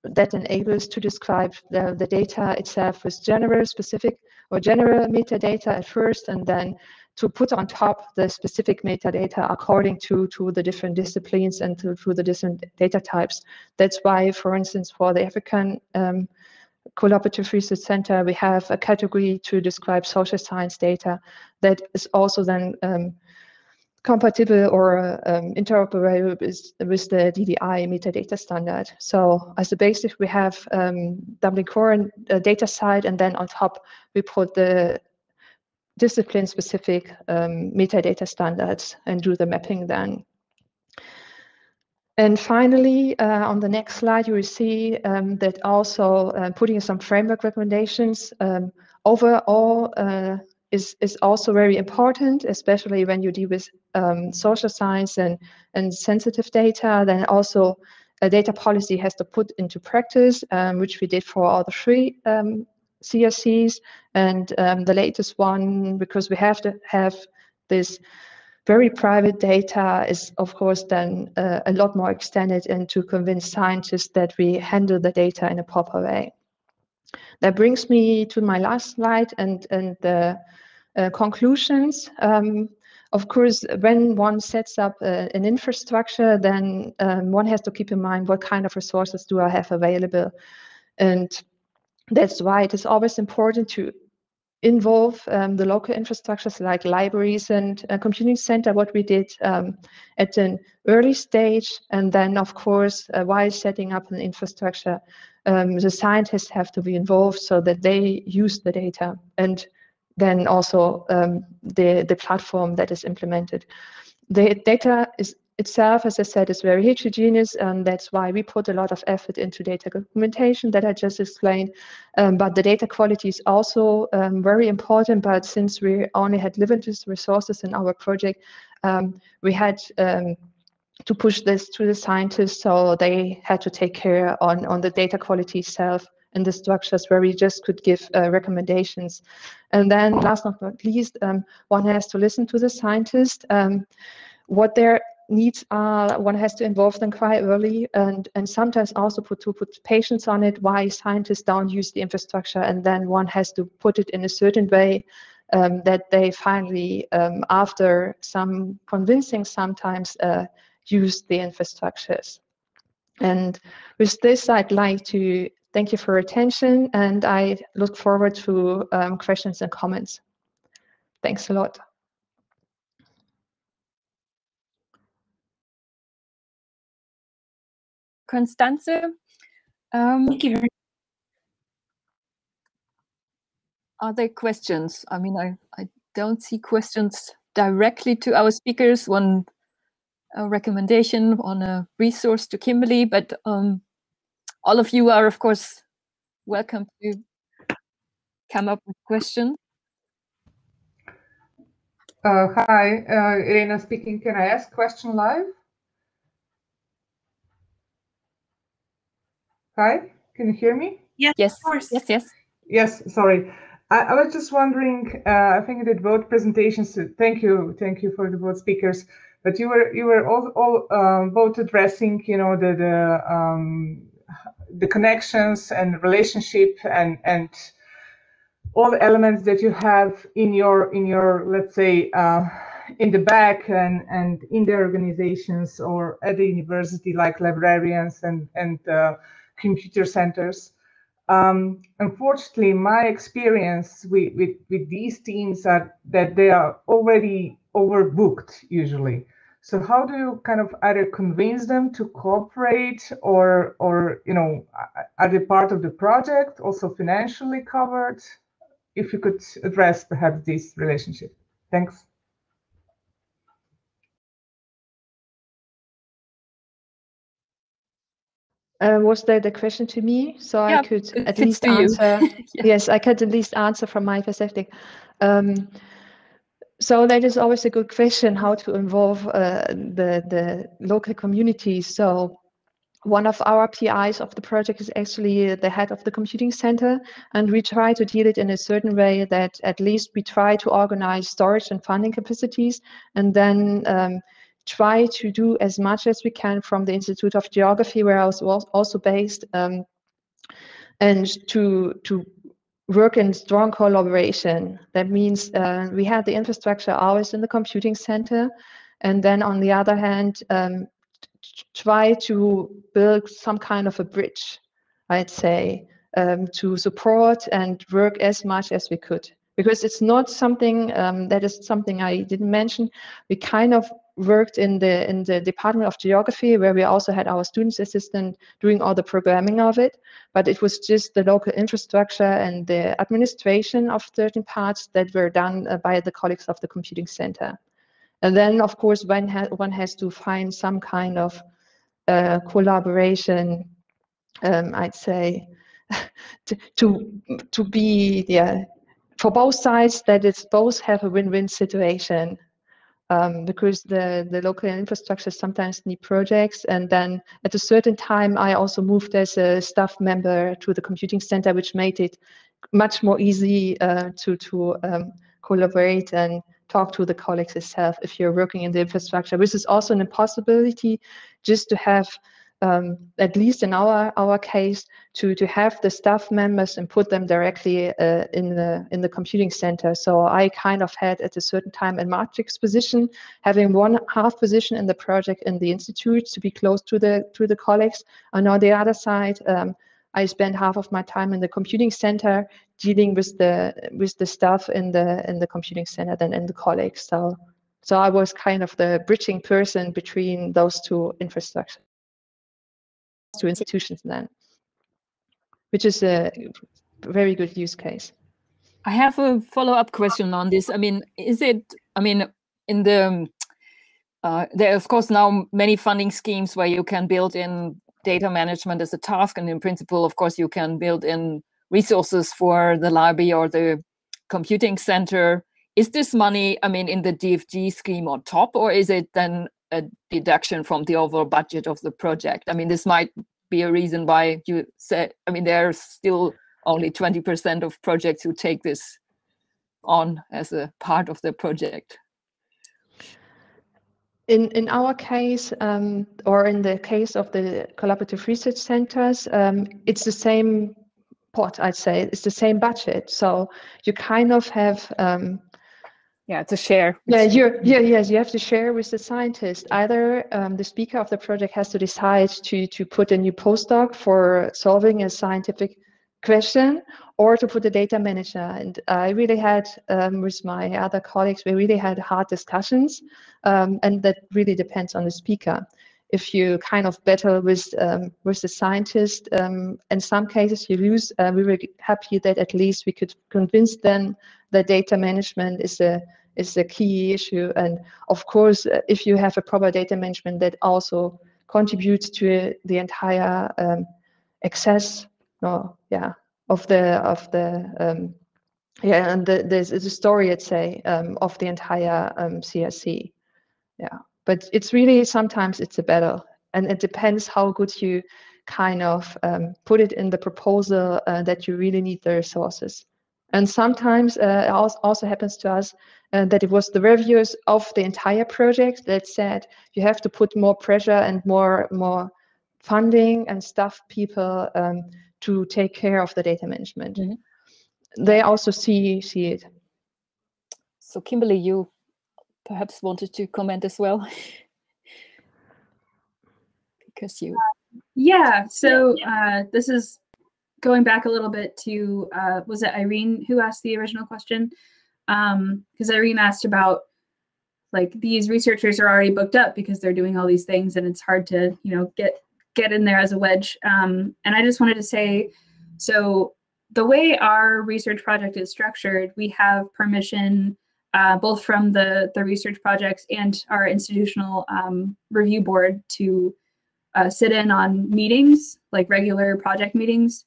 that enables to describe the data itself with general, specific, or general metadata at first, and then to put on top the specific metadata according to the different disciplines and to the different data types. That's why, for instance, for the African Collaborative Research Center, we have a category to describe social science data that is also then compatible or interoperable with the DDI metadata standard. So as a basis, we have Dublin Core and data side, and then on top, we put the discipline-specific metadata standards and do the mapping then. And finally, on the next slide, you will see that also putting some framework recommendations overall is also very important, especially when you deal with social science and sensitive data. Then also a data policy has to put into practice, which we did for all the 3 CRCs, and the latest one, because we have to have this very private data, is of course then a lot more extended, and to convince scientists that we handle the data in a proper way. That brings me to my last slide and the conclusions. Of course, when one sets up an infrastructure, then one has to keep in mind what kind of resources do I have available. And that's why it is always important to involve the local infrastructures like libraries and a computing center, what we did at an early stage. And then, of course, while setting up an infrastructure, the scientists have to be involved so that they use the data, and then also the platform that is implemented. The data itself, as I said, is very heterogeneous, and that's why we put a lot of effort into data documentation that I just explained. But the data quality is also very important. But since we only had limited resources in our project, we had to push this to the scientists, so they had to take care on the data quality itself and the structures where we just could give recommendations. And then last but not least, one has to listen to the scientists. What their needs are, one has to involve them quite early, and sometimes also put patience on it, why scientists don't use the infrastructure, and then one has to put it in a certain way that they finally, after some convincing sometimes, use the infrastructures. And with this, I'd like to thank you for your attention, and I look forward to questions and comments. Thanks a lot. Constanze, Thank you very much. are there questions? I mean, I don't see questions directly to our speakers. One recommendation on a resource to Kimberly, but all of you are, of course, welcome to come up with questions. Hi, Elena speaking. Can I ask question live? Hi, can you hear me? Yes, Yes, of course. yes. Yes, sorry. I was just wondering, I think you did both presentations. Thank you for the both speakers. But you were all both addressing, you know, the connections and relationship and all the elements that you have in your let's say in the back and in the organizations or at the university, like librarians and computer centers. Unfortunately, my experience with these teams are that they are already overbooked usually. So how do you kind of either convince them to cooperate or you know, are they part of the project, also financially covered? If you could address perhaps this relationship. Thanks. Was that a question to me? So Yeah, I could it at fits least to you. answer. Yeah. Yes, I could at least answer from my perspective. So that is always a good question, how to involve the local communities. So one of our PIs of the project is actually the head of the computing center, and we try to deal it in a certain way that at least we try to organize storage and funding capacities, and then try to do as much as we can from the Institute of Geography, where I was also based, and to work in strong collaboration. That means we had the infrastructure always in the computing center, and then on the other hand, try to build some kind of a bridge, I'd say, to support and work as much as we could. Because it's not something that is something I didn't mention. We kind of worked in the Department of Geography, where we also had our students assistant doing all the programming of it. But it was just the local infrastructure and the administration of certain parts that were done by the colleagues of the computing center. And then, of course, one has to find some kind of collaboration, I'd say, to be, yeah, for both sides, that it's both have a win-win situation. Because the local infrastructure sometimes need projects, and then at a certain time I also moved as a staff member to the computing center, which made it much more easy to collaborate and talk to the colleagues itself if you're working in the infrastructure, which is also an impossibility just to have at least in our case, to have the staff members and put them directly in the computing center. So I kind of had at a certain time a matrix position, having one half position in the project in the institute to be close to the colleagues, and on the other side, I spent half of my time in the computing center dealing with the staff in the computing center than in the colleagues. So I was kind of the bridging person between those two infrastructures. To institutions then, which is a very good use case. I have a follow-up question on this. I mean, is it, I mean, in the, there are of course now many funding schemes where you can build in data management as a task, and in principle, of course, you can build in resources for the library or the computing center. Is this money, I mean, in the DFG scheme on top, or is it then a deduction from the overall budget of the project? I mean, this might be a reason why you say, I mean, there's still only 20% of projects who take this on as a part of the project. In our case, or in the case of the collaborative research centers, it's the same pot, I'd say. It's the same budget. So you kind of have yeah, it's a share. Yeah, yes, you have to share with the scientist. Either the speaker of the project has to decide to put a new postdoc for solving a scientific question, or to put a data manager. And I really had, with my other colleagues, we really had hard discussions, and that really depends on the speaker. If you kind of battle with the scientist, in some cases you lose. We were happy that at least we could convince them that data management is a key issue. And of course, if you have a proper data management, that also contributes to the entire access, of the yeah, and there's a story, let's say, of the entire CRC. Yeah, but it's really, sometimes it's a battle, and it depends how good you kind of put it in the proposal that you really need the resources. And sometimes it also happens to us that it was the reviewers of the entire project that said you have to put more pressure and more funding and staff people to take care of the data management. Mm-hmm. They also see it. So Kimberly, you perhaps wanted to comment as well, because you. Yeah. So this is going back a little bit to was it Irene who asked the original question? Because Irene asked about, like, these researchers are already booked up because they're doing all these things, and it's hard to, you know, get in there as a wedge. And I just wanted to say, so the way our research project is structured, we have permission both from the research projects and our institutional review board to sit in on meetings, like regular project meetings.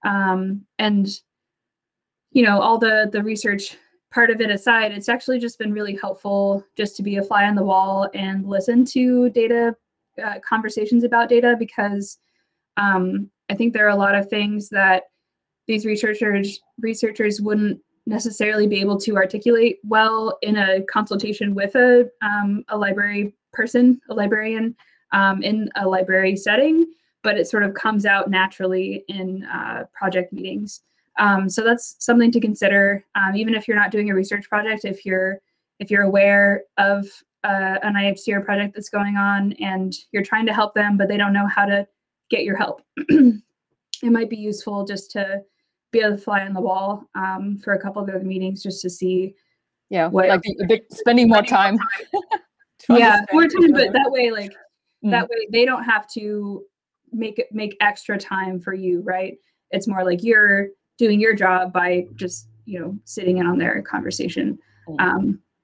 And, you know, all the research part of it aside, it's actually just been really helpful just to be a fly on the wall and listen to data conversations about data, because I think there are a lot of things that these researchers wouldn't necessarily be able to articulate well in a consultation with a library person, a librarian, in a library setting, but it sort of comes out naturally in project meetings. So that's something to consider, even if you're not doing a research project. If you're aware of an IHCR project that's going on and you're trying to help them, but they don't know how to get your help, it might be useful just to be a fly on the wall for a couple of the meetings, just to see. Yeah, like spending more time. Yeah, more time, but that way, like that way they don't have to make extra time for you, right? It's more like you're doing your job by just, you know, sitting in on their conversation.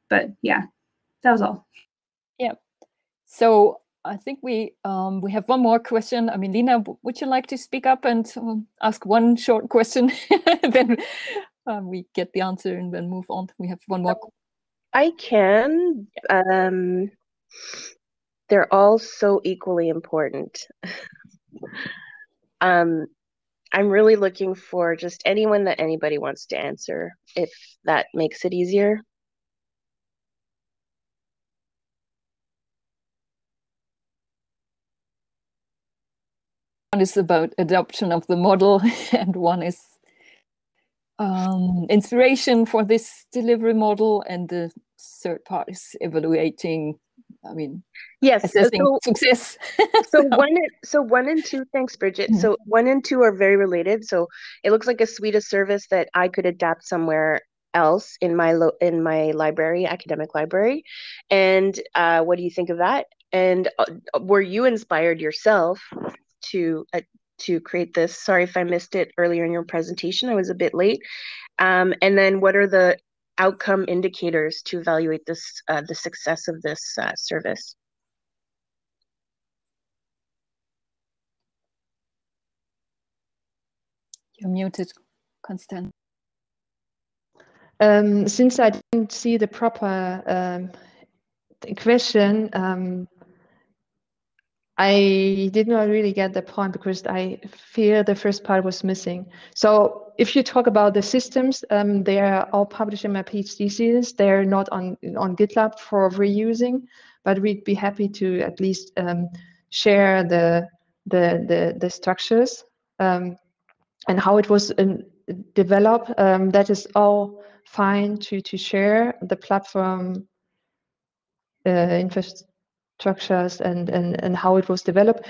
But yeah, that was all. Yeah. So I think we have one more question. I mean, Lina, would you like to speak up and ask one short question? Then we get the answer and then move on. We have one more. I can. They're all so equally important. I'm really looking for just anyone that anybody wants to answer, if that makes it easier. One is about adoption of the model, and one is inspiration for this delivery model, and the third part is evaluating, I mean, yes, assessing success. So one and two, thanks, Bridget. Mm-hmm. So 1 and 2 are very related. So it looks like a suite of service that I could adapt somewhere else in my library, academic library. And what do you think of that? And were you inspired yourself to create this? Sorry if I missed it earlier in your presentation. I was a bit late. And then what are the outcome indicators to evaluate this the success of this service? You're muted, Constance. Since I didn't see the proper question, I did not really get the point, because I fear the first part was missing. So if you talk about the systems, they are all published in my PhD thesis. They're not on GitLab for reusing, but we'd be happy to at least share the structures and how it was developed. That is all fine to share the platform infrastructures and how it was developed.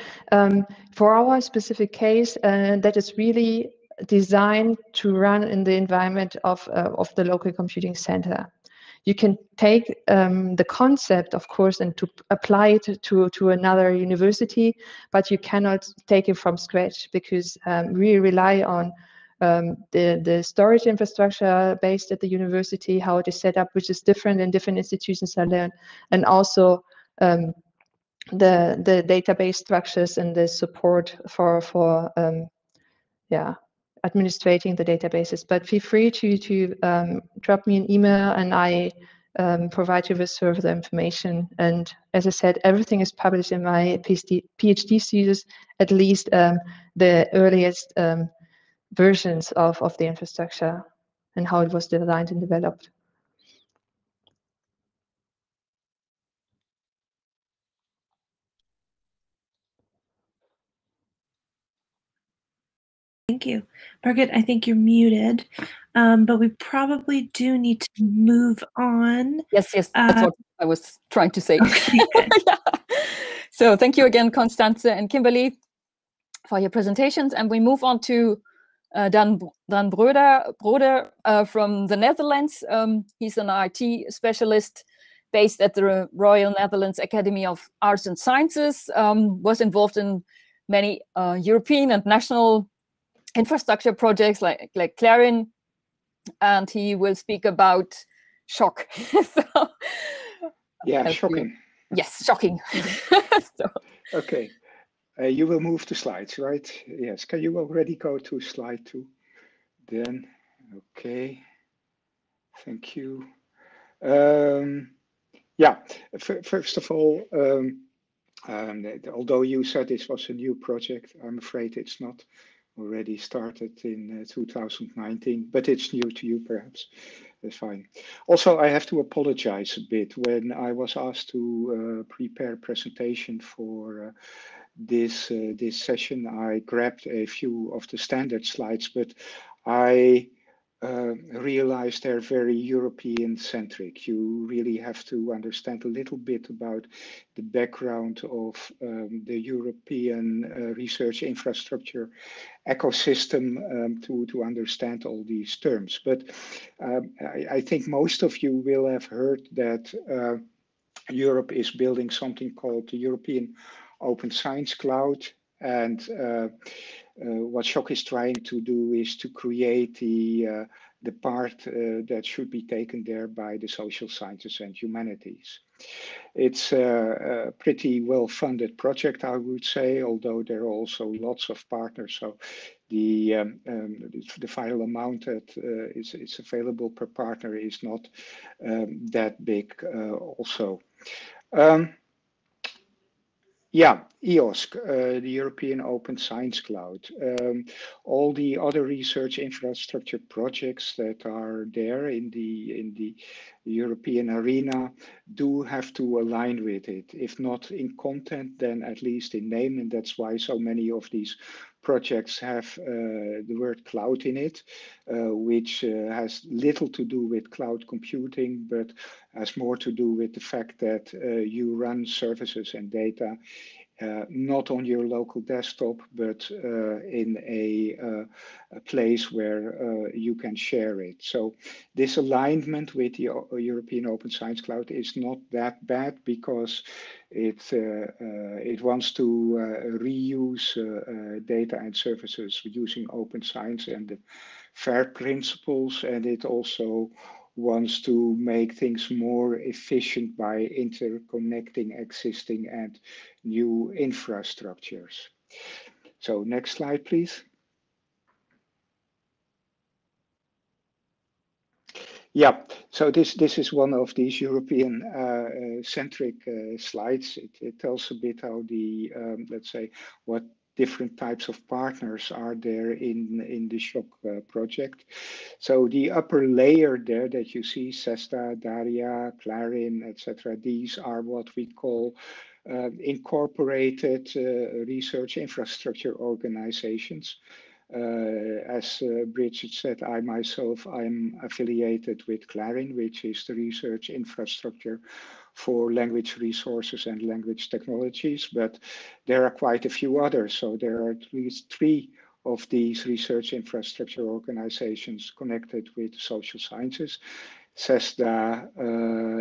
For our specific case, that is really designed to run in the environment of the local computing center. You can take the concept, of course, and to apply it to another university, but you cannot take it from scratch, because we rely on the storage infrastructure based at the university, how it is set up, which is different in different institutions I learned, and also the database structures and the support for administrating the databases. But feel free to drop me an email, and I provide you with further information. And as I said, everything is published in my PhD thesis, at least the earliest versions of the infrastructure and how it was designed and developed. Thank you. Birgit, I think you're muted, but we probably do need to move on. Yes, that's what I was trying to say. Okay, good. Yeah. So thank you again, Constanze and Kimberly, for your presentations. And we move on to Dan Broder from the Netherlands. He's an IT specialist based at the Royal Netherlands Academy of Arts and Sciences, was involved in many European and national infrastructure projects like Clarin, and he will speak about shock. So, yeah, shocking. Yes, shocking. So. Okay, you will move the slides, right? Yes, can you already go to slide 2? Then, okay, thank you. Yeah, first of all, although you said this was a new project, I'm afraid it's not. Already started in 2019, but it's new to you perhaps. That's fine. Also, I have to apologize a bit. When I was asked to prepare a presentation for this session, I grabbed a few of the standard slides, but I realized they're very European centric. You really have to understand a little bit about the background of the European research infrastructure ecosystem to understand all these terms. But I think most of you will have heard that Europe is building something called the European Open Science Cloud. And what SHOC is trying to do is to create the part that should be taken there by the social sciences and humanities. It's a pretty well-funded project, I would say, although there are also lots of partners. So the final amount that is available per partner is not that big also. Yeah, EOSC, the European Open Science Cloud. All the other research infrastructure projects that are there in the European arena do have to align with it. If not in content, then at least in name, and that's why so many of these projects have the word cloud in it, which has little to do with cloud computing, but has more to do with the fact that you run services and data not on your local desktop, but in a place where you can share it. So this alignment with the European Open Science Cloud is not that bad, because it wants to reuse data and services using open science and the FAIR principles, and it also wants to make things more efficient by interconnecting existing and new infrastructures. So next slide, please. Yeah, so this is one of these European centric slides. It tells a bit how the, let's say, what different types of partners are there in the SHOC project. So the upper layer there that you see, CESTA, Daria, Clarin, etc., these are what we call incorporated research infrastructure organizations. As Bridget said, I myself, I'm affiliated with Clarin, which is the research infrastructure for language resources and language technologies, but there are quite a few others. So there are at least 3 of these research infrastructure organizations connected with social sciences: CESDA,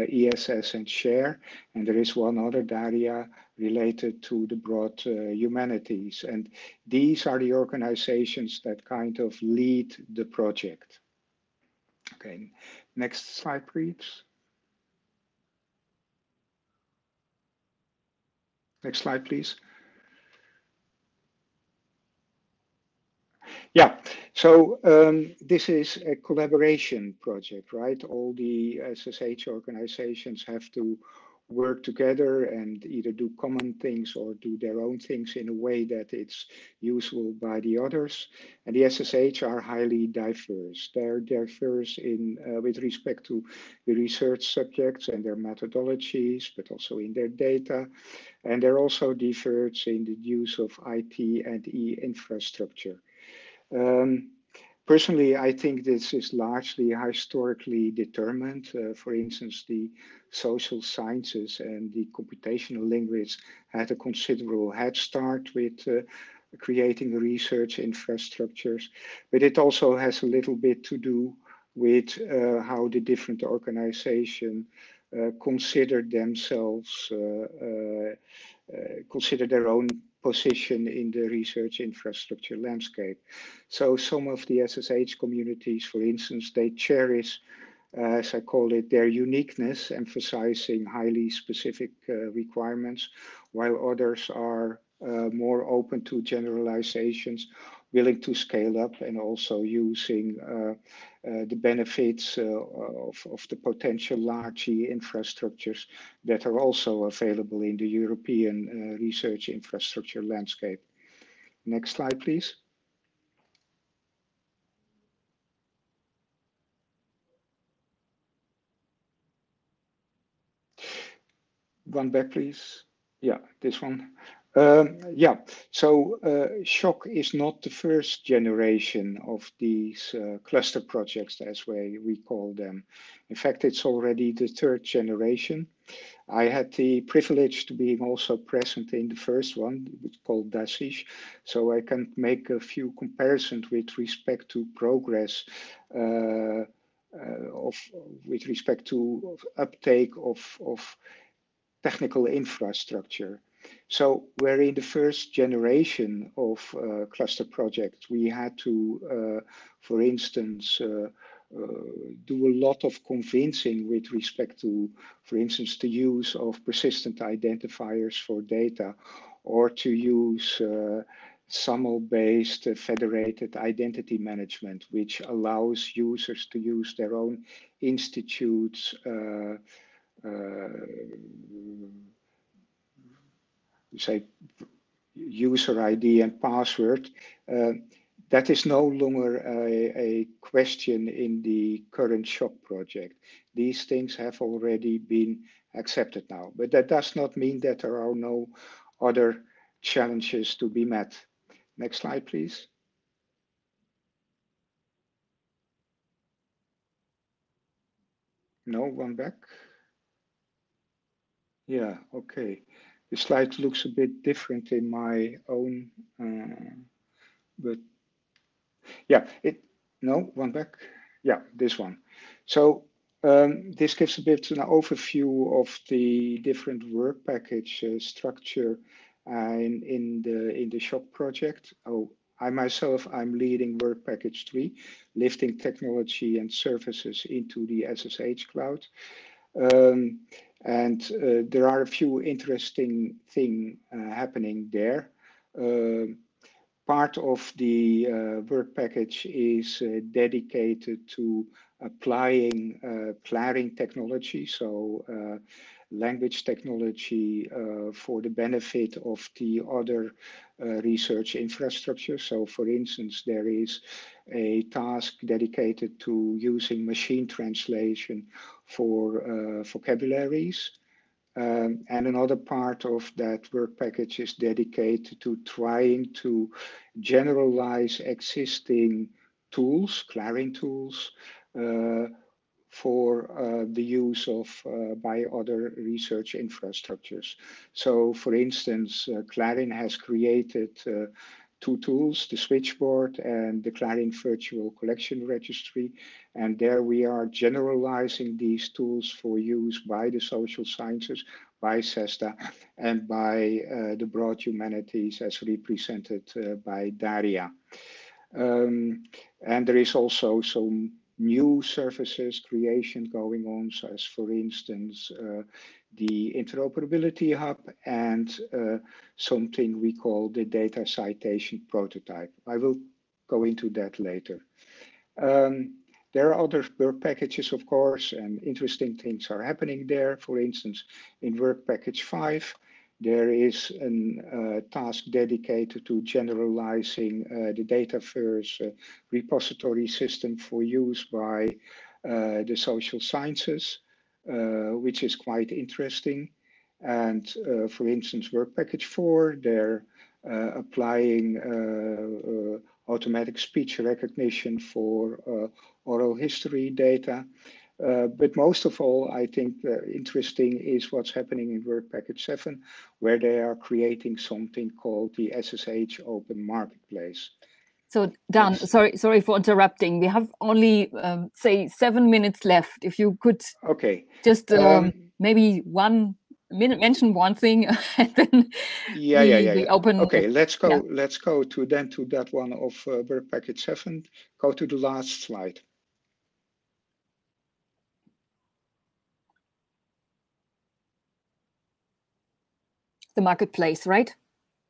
ESS, and SHARE. And there is one other, Daria, related to the broad humanities. And these are the organizations that kind of lead the project. Okay, next slide, please. Next slide, please. Yeah, So this is a collaboration project, right? All the SSH organizations have to work together and either do common things or do their own things in a way that it's useful by the others. And the SSH are highly diverse. They're diverse in with respect to the research subjects and their methodologies, but also in their data. And they're also diverse in the use of IT and e-infrastructure. Personally, I think this is largely historically determined. For instance, the social sciences and the computational linguists had a considerable head start with creating research infrastructures, but it also has a little bit to do with how the different organizations consider themselves, consider their own position in the research infrastructure landscape. So some of the SSH communities, for instance, they cherish, as I call it, their uniqueness, emphasizing highly specific requirements, while others are more open to generalizations, willing to scale up and also using the benefits of the potential large infrastructures that are also available in the European research infrastructure landscape. Next slide, please. One back, please. Yeah, this one. Yeah, so SHOC is not the first generation of these cluster projects, as we call them. In fact, it's already the third generation. I had the privilege to being also present in the first one, which is called DASISH, so I can make a few comparisons with respect to progress with respect to uptake of technical infrastructure. So where in the first generation of cluster projects, we had to, for instance, do a lot of convincing with respect to, for instance, the use of persistent identifiers for data, or to use SAML-based federated identity management, which allows users to use their own institutes say user ID and password. That is no longer a question in the current SHOC project. These things have already been accepted now, but that does not mean that there are no other challenges to be met. Next slide, please. No, one back. Yeah, okay. The slide looks a bit different in my own, but yeah, no, one back. Yeah, this one. So this gives a bit an overview of the different work package structure in the SHOC project. Oh, I myself, I'm leading work package 3, lifting technology and services into the SSH cloud. And there are a few interesting things happening there. Part of the work package is dedicated to applying Curating technology, so language technology for the benefit of the other research infrastructure. So for instance, there is a task dedicated to using machine translation for vocabularies. And another part of that work package is dedicated to trying to generalize existing tools, Curating tools, for the use of by other research infrastructures. So for instance, Curating has created two tools, the switchboard and the Curating virtual collection registry. And there we are generalizing these tools for use by the social sciences, by CESTA, and by the broad humanities as represented by Daria. And there is also some new services creation going on, so as for instance, the interoperability hub and something we call the data citation prototype. I will go into that later. There are other work packages, of course, and interesting things are happening there. For instance, in work package 5, there is a task dedicated to generalizing the Dataverse repository system for use by the social sciences, which is quite interesting. And for instance, work package 4, they're applying automatic speech recognition for oral history data. But most of all, I think interesting is what's happening in work package 7, where they are creating something called the SSH Open Marketplace. So Dan, sorry for interrupting. We have only say 7 minutes left. If you could just maybe 1 minute mention one thing, and then we open. Okay, let's go to that one of work package 7. Go to the last slide. The marketplace, right?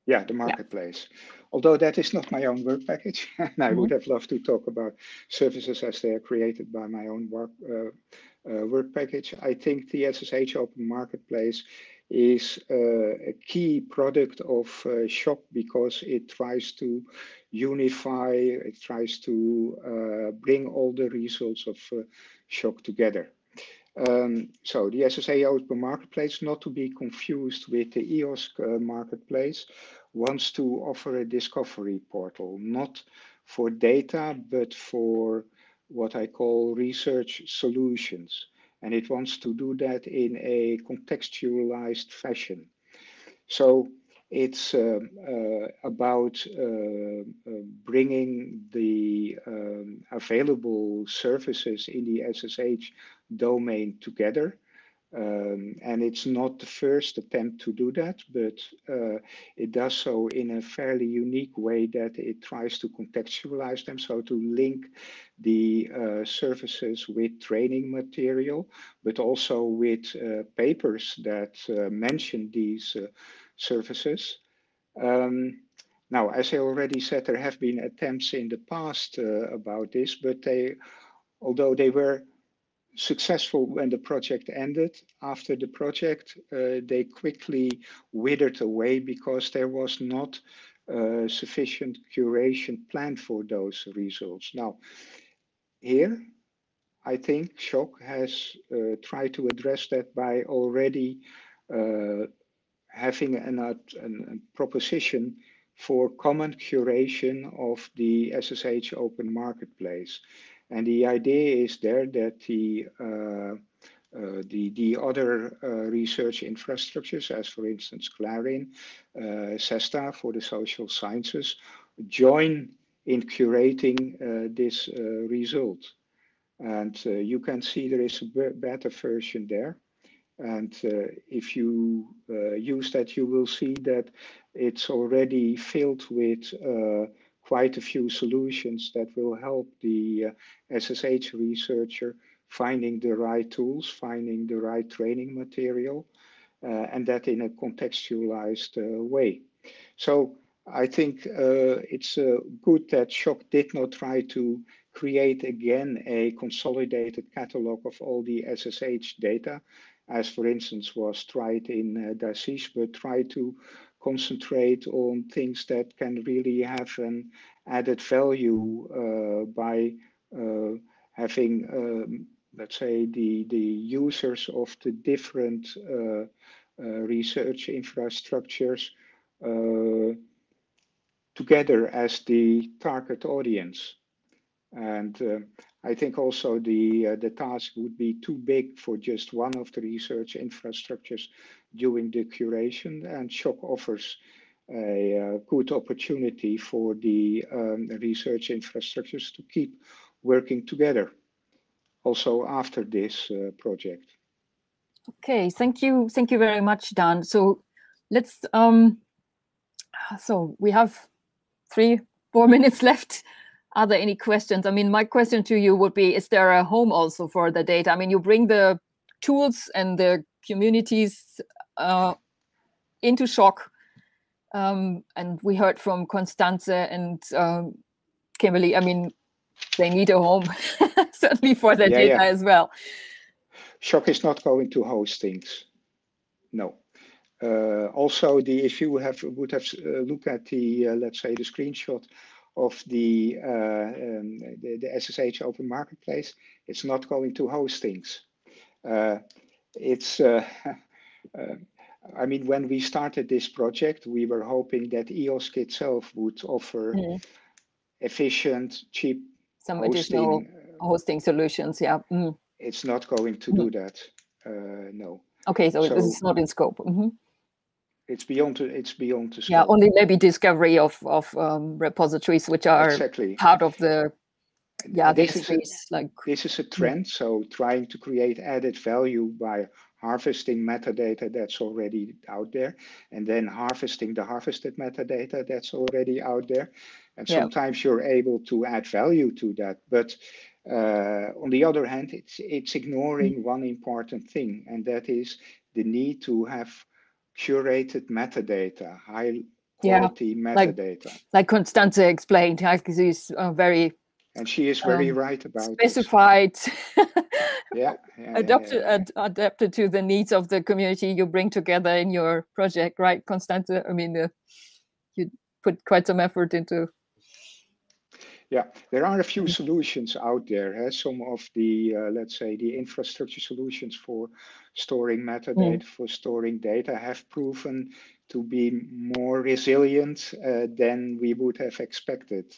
Yeah, the marketplace. Although that is not my own work package, and I would have loved to talk about services as they are created by my own work package. I think the SSH Open Marketplace is a key product of SHOC because it tries to unify, it tries to bring all the results of SHOC together. So the SSH Open Marketplace, not to be confused with the EOSC Marketplace, wants to offer a discovery portal, not for data, but for what I call research solutions. And it wants to do that in a contextualized fashion. So it's about bringing the available services in the SSH domain together. And it's not the first attempt to do that, but it does so in a fairly unique way that it tries to contextualize them, so to link the services with training material, but also with papers that mention these services. Now, as I already said, there have been attempts in the past about this, but although they were successful when the project ended, after the project, they quickly withered away because there was not sufficient curation planned for those results. Now, here, I think SHOC has tried to address that by already having a proposition for common curation of the SSH Open Marketplace. And the idea is there that the other research infrastructures, as for instance Clarin, CESTA for the social sciences, join in curating this result. And you can see there is a beta version there. And if you use that, you will see that it's already filled with quite a few solutions that will help the SSH researcher finding the right tools, finding the right training material, and that in a contextualized way. So I think it's good that SHOC did not try to create again a consolidated catalog of all the SSH data, as for instance was tried in DASIS, but try to concentrate on things that can really have an added value by having, let's say, the users of the different research infrastructures together as the target audience. And I think also the task would be too big for just one of the research infrastructures doing the curation, and SHOC offers a good opportunity for the research infrastructures to keep working together also after this project. Okay, thank you very much, Dan. So let's so we have 3-4 minutes left. Are there any questions? I mean, my question to you would be, is there a home also for the data? I mean, you bring the tools and the communities into SHOC. And we heard from Constanze and Kimberly. I mean, they need a home, certainly for their data as well. SHOC is not going to host things. No. Also, if you would have look at the let's say the screenshot of the SSH Open Marketplace, it's not going to host things. I mean, when we started this project, we were hoping that EOSC itself would offer efficient, cheap some additional hosting solutions. Yeah, it's not going to do that. No. Okay, so this is not in scope. It's beyond the scope. Yeah, only maybe discovery of repositories which are part of the this is a trend. So trying to create added value by harvesting metadata that's already out there, and then harvesting the harvested metadata that's already out there. And sometimes you're able to add value to that, but on the other hand, it's ignoring one important thing, and that is the need to have curated metadata, high quality metadata. Like Constanze explained, these are very and she is very right about specified, adapted to the needs of the community you bring together in your project, right, Constanze? I mean, you put quite some effort into. Yeah, there are a few solutions out there. Some of the, let's say, the infrastructure solutions for storing metadata, for storing data, have proven to be more resilient than we would have expected.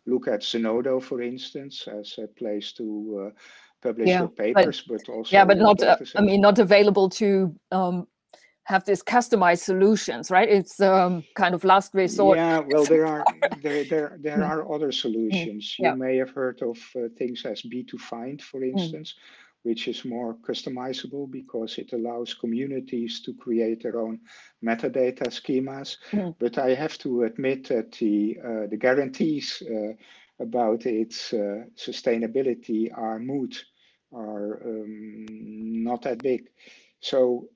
Look at Zenodo, for instance, as a place to publish your papers, but also but not. I mean, not available to have these customized solutions, right? It's kind of last resort. Yeah, well, there are other solutions. You may have heard of things as B2Find, for instance, which is more customizable because it allows communities to create their own metadata schemas. But I have to admit that the guarantees about its sustainability are moot, are not that big. So.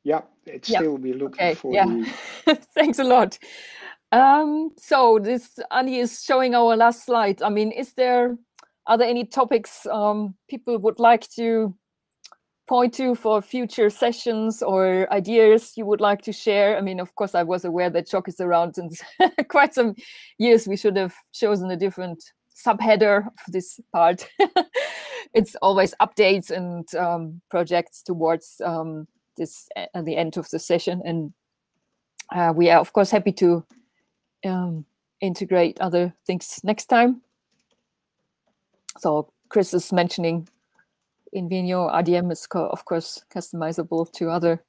Yeah, it's still we're looking for the. Thanks a lot. So this Annie is showing our last slide. I mean, are there any topics people would like to point to for future sessions or ideas you would like to share? I mean, of course, I was aware that SHOC is around since quite some years. We should have chosen a different subheader for this part. It's always updates and projects towards this at the end of the session, and we are of course happy to integrate other things next time. So Chris is mentioning Invenio RDM is of course customizable to other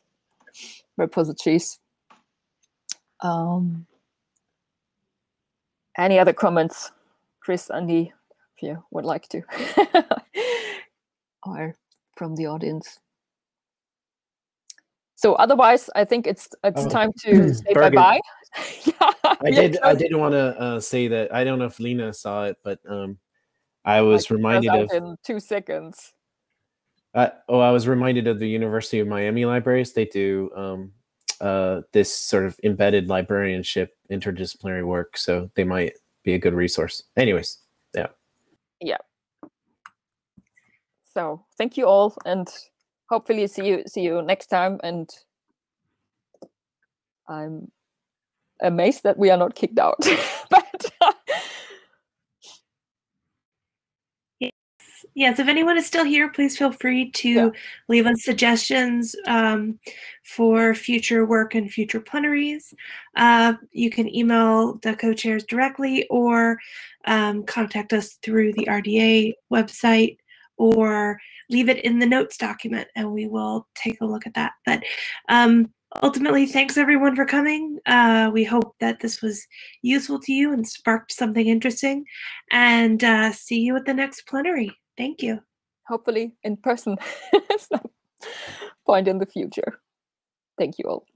repositories. Any other comments, Chris, Andy, if you would like to, or from the audience? So otherwise, I think it's time to say bye-bye. I did want to say that I don't know if Lena saw it, but I was reminded of in 2 seconds. I was reminded of the University of Miami libraries. They do this sort of embedded librarianship, interdisciplinary work, so they might be a good resource. Anyways, yeah. So thank you all, and hopefully see you next time. And I'm amazed that we are not kicked out. But yes, if anyone is still here, please feel free to leave us suggestions for future work and future plenaries. You can email the co-chairs directly or contact us through the RDA website, or leave it in the notes document and we will take a look at that. But ultimately, thanks everyone for coming. We hope that this was useful to you and sparked something interesting, and see you at the next plenary. Thank you. Hopefully in person at some point in the future. Thank you all.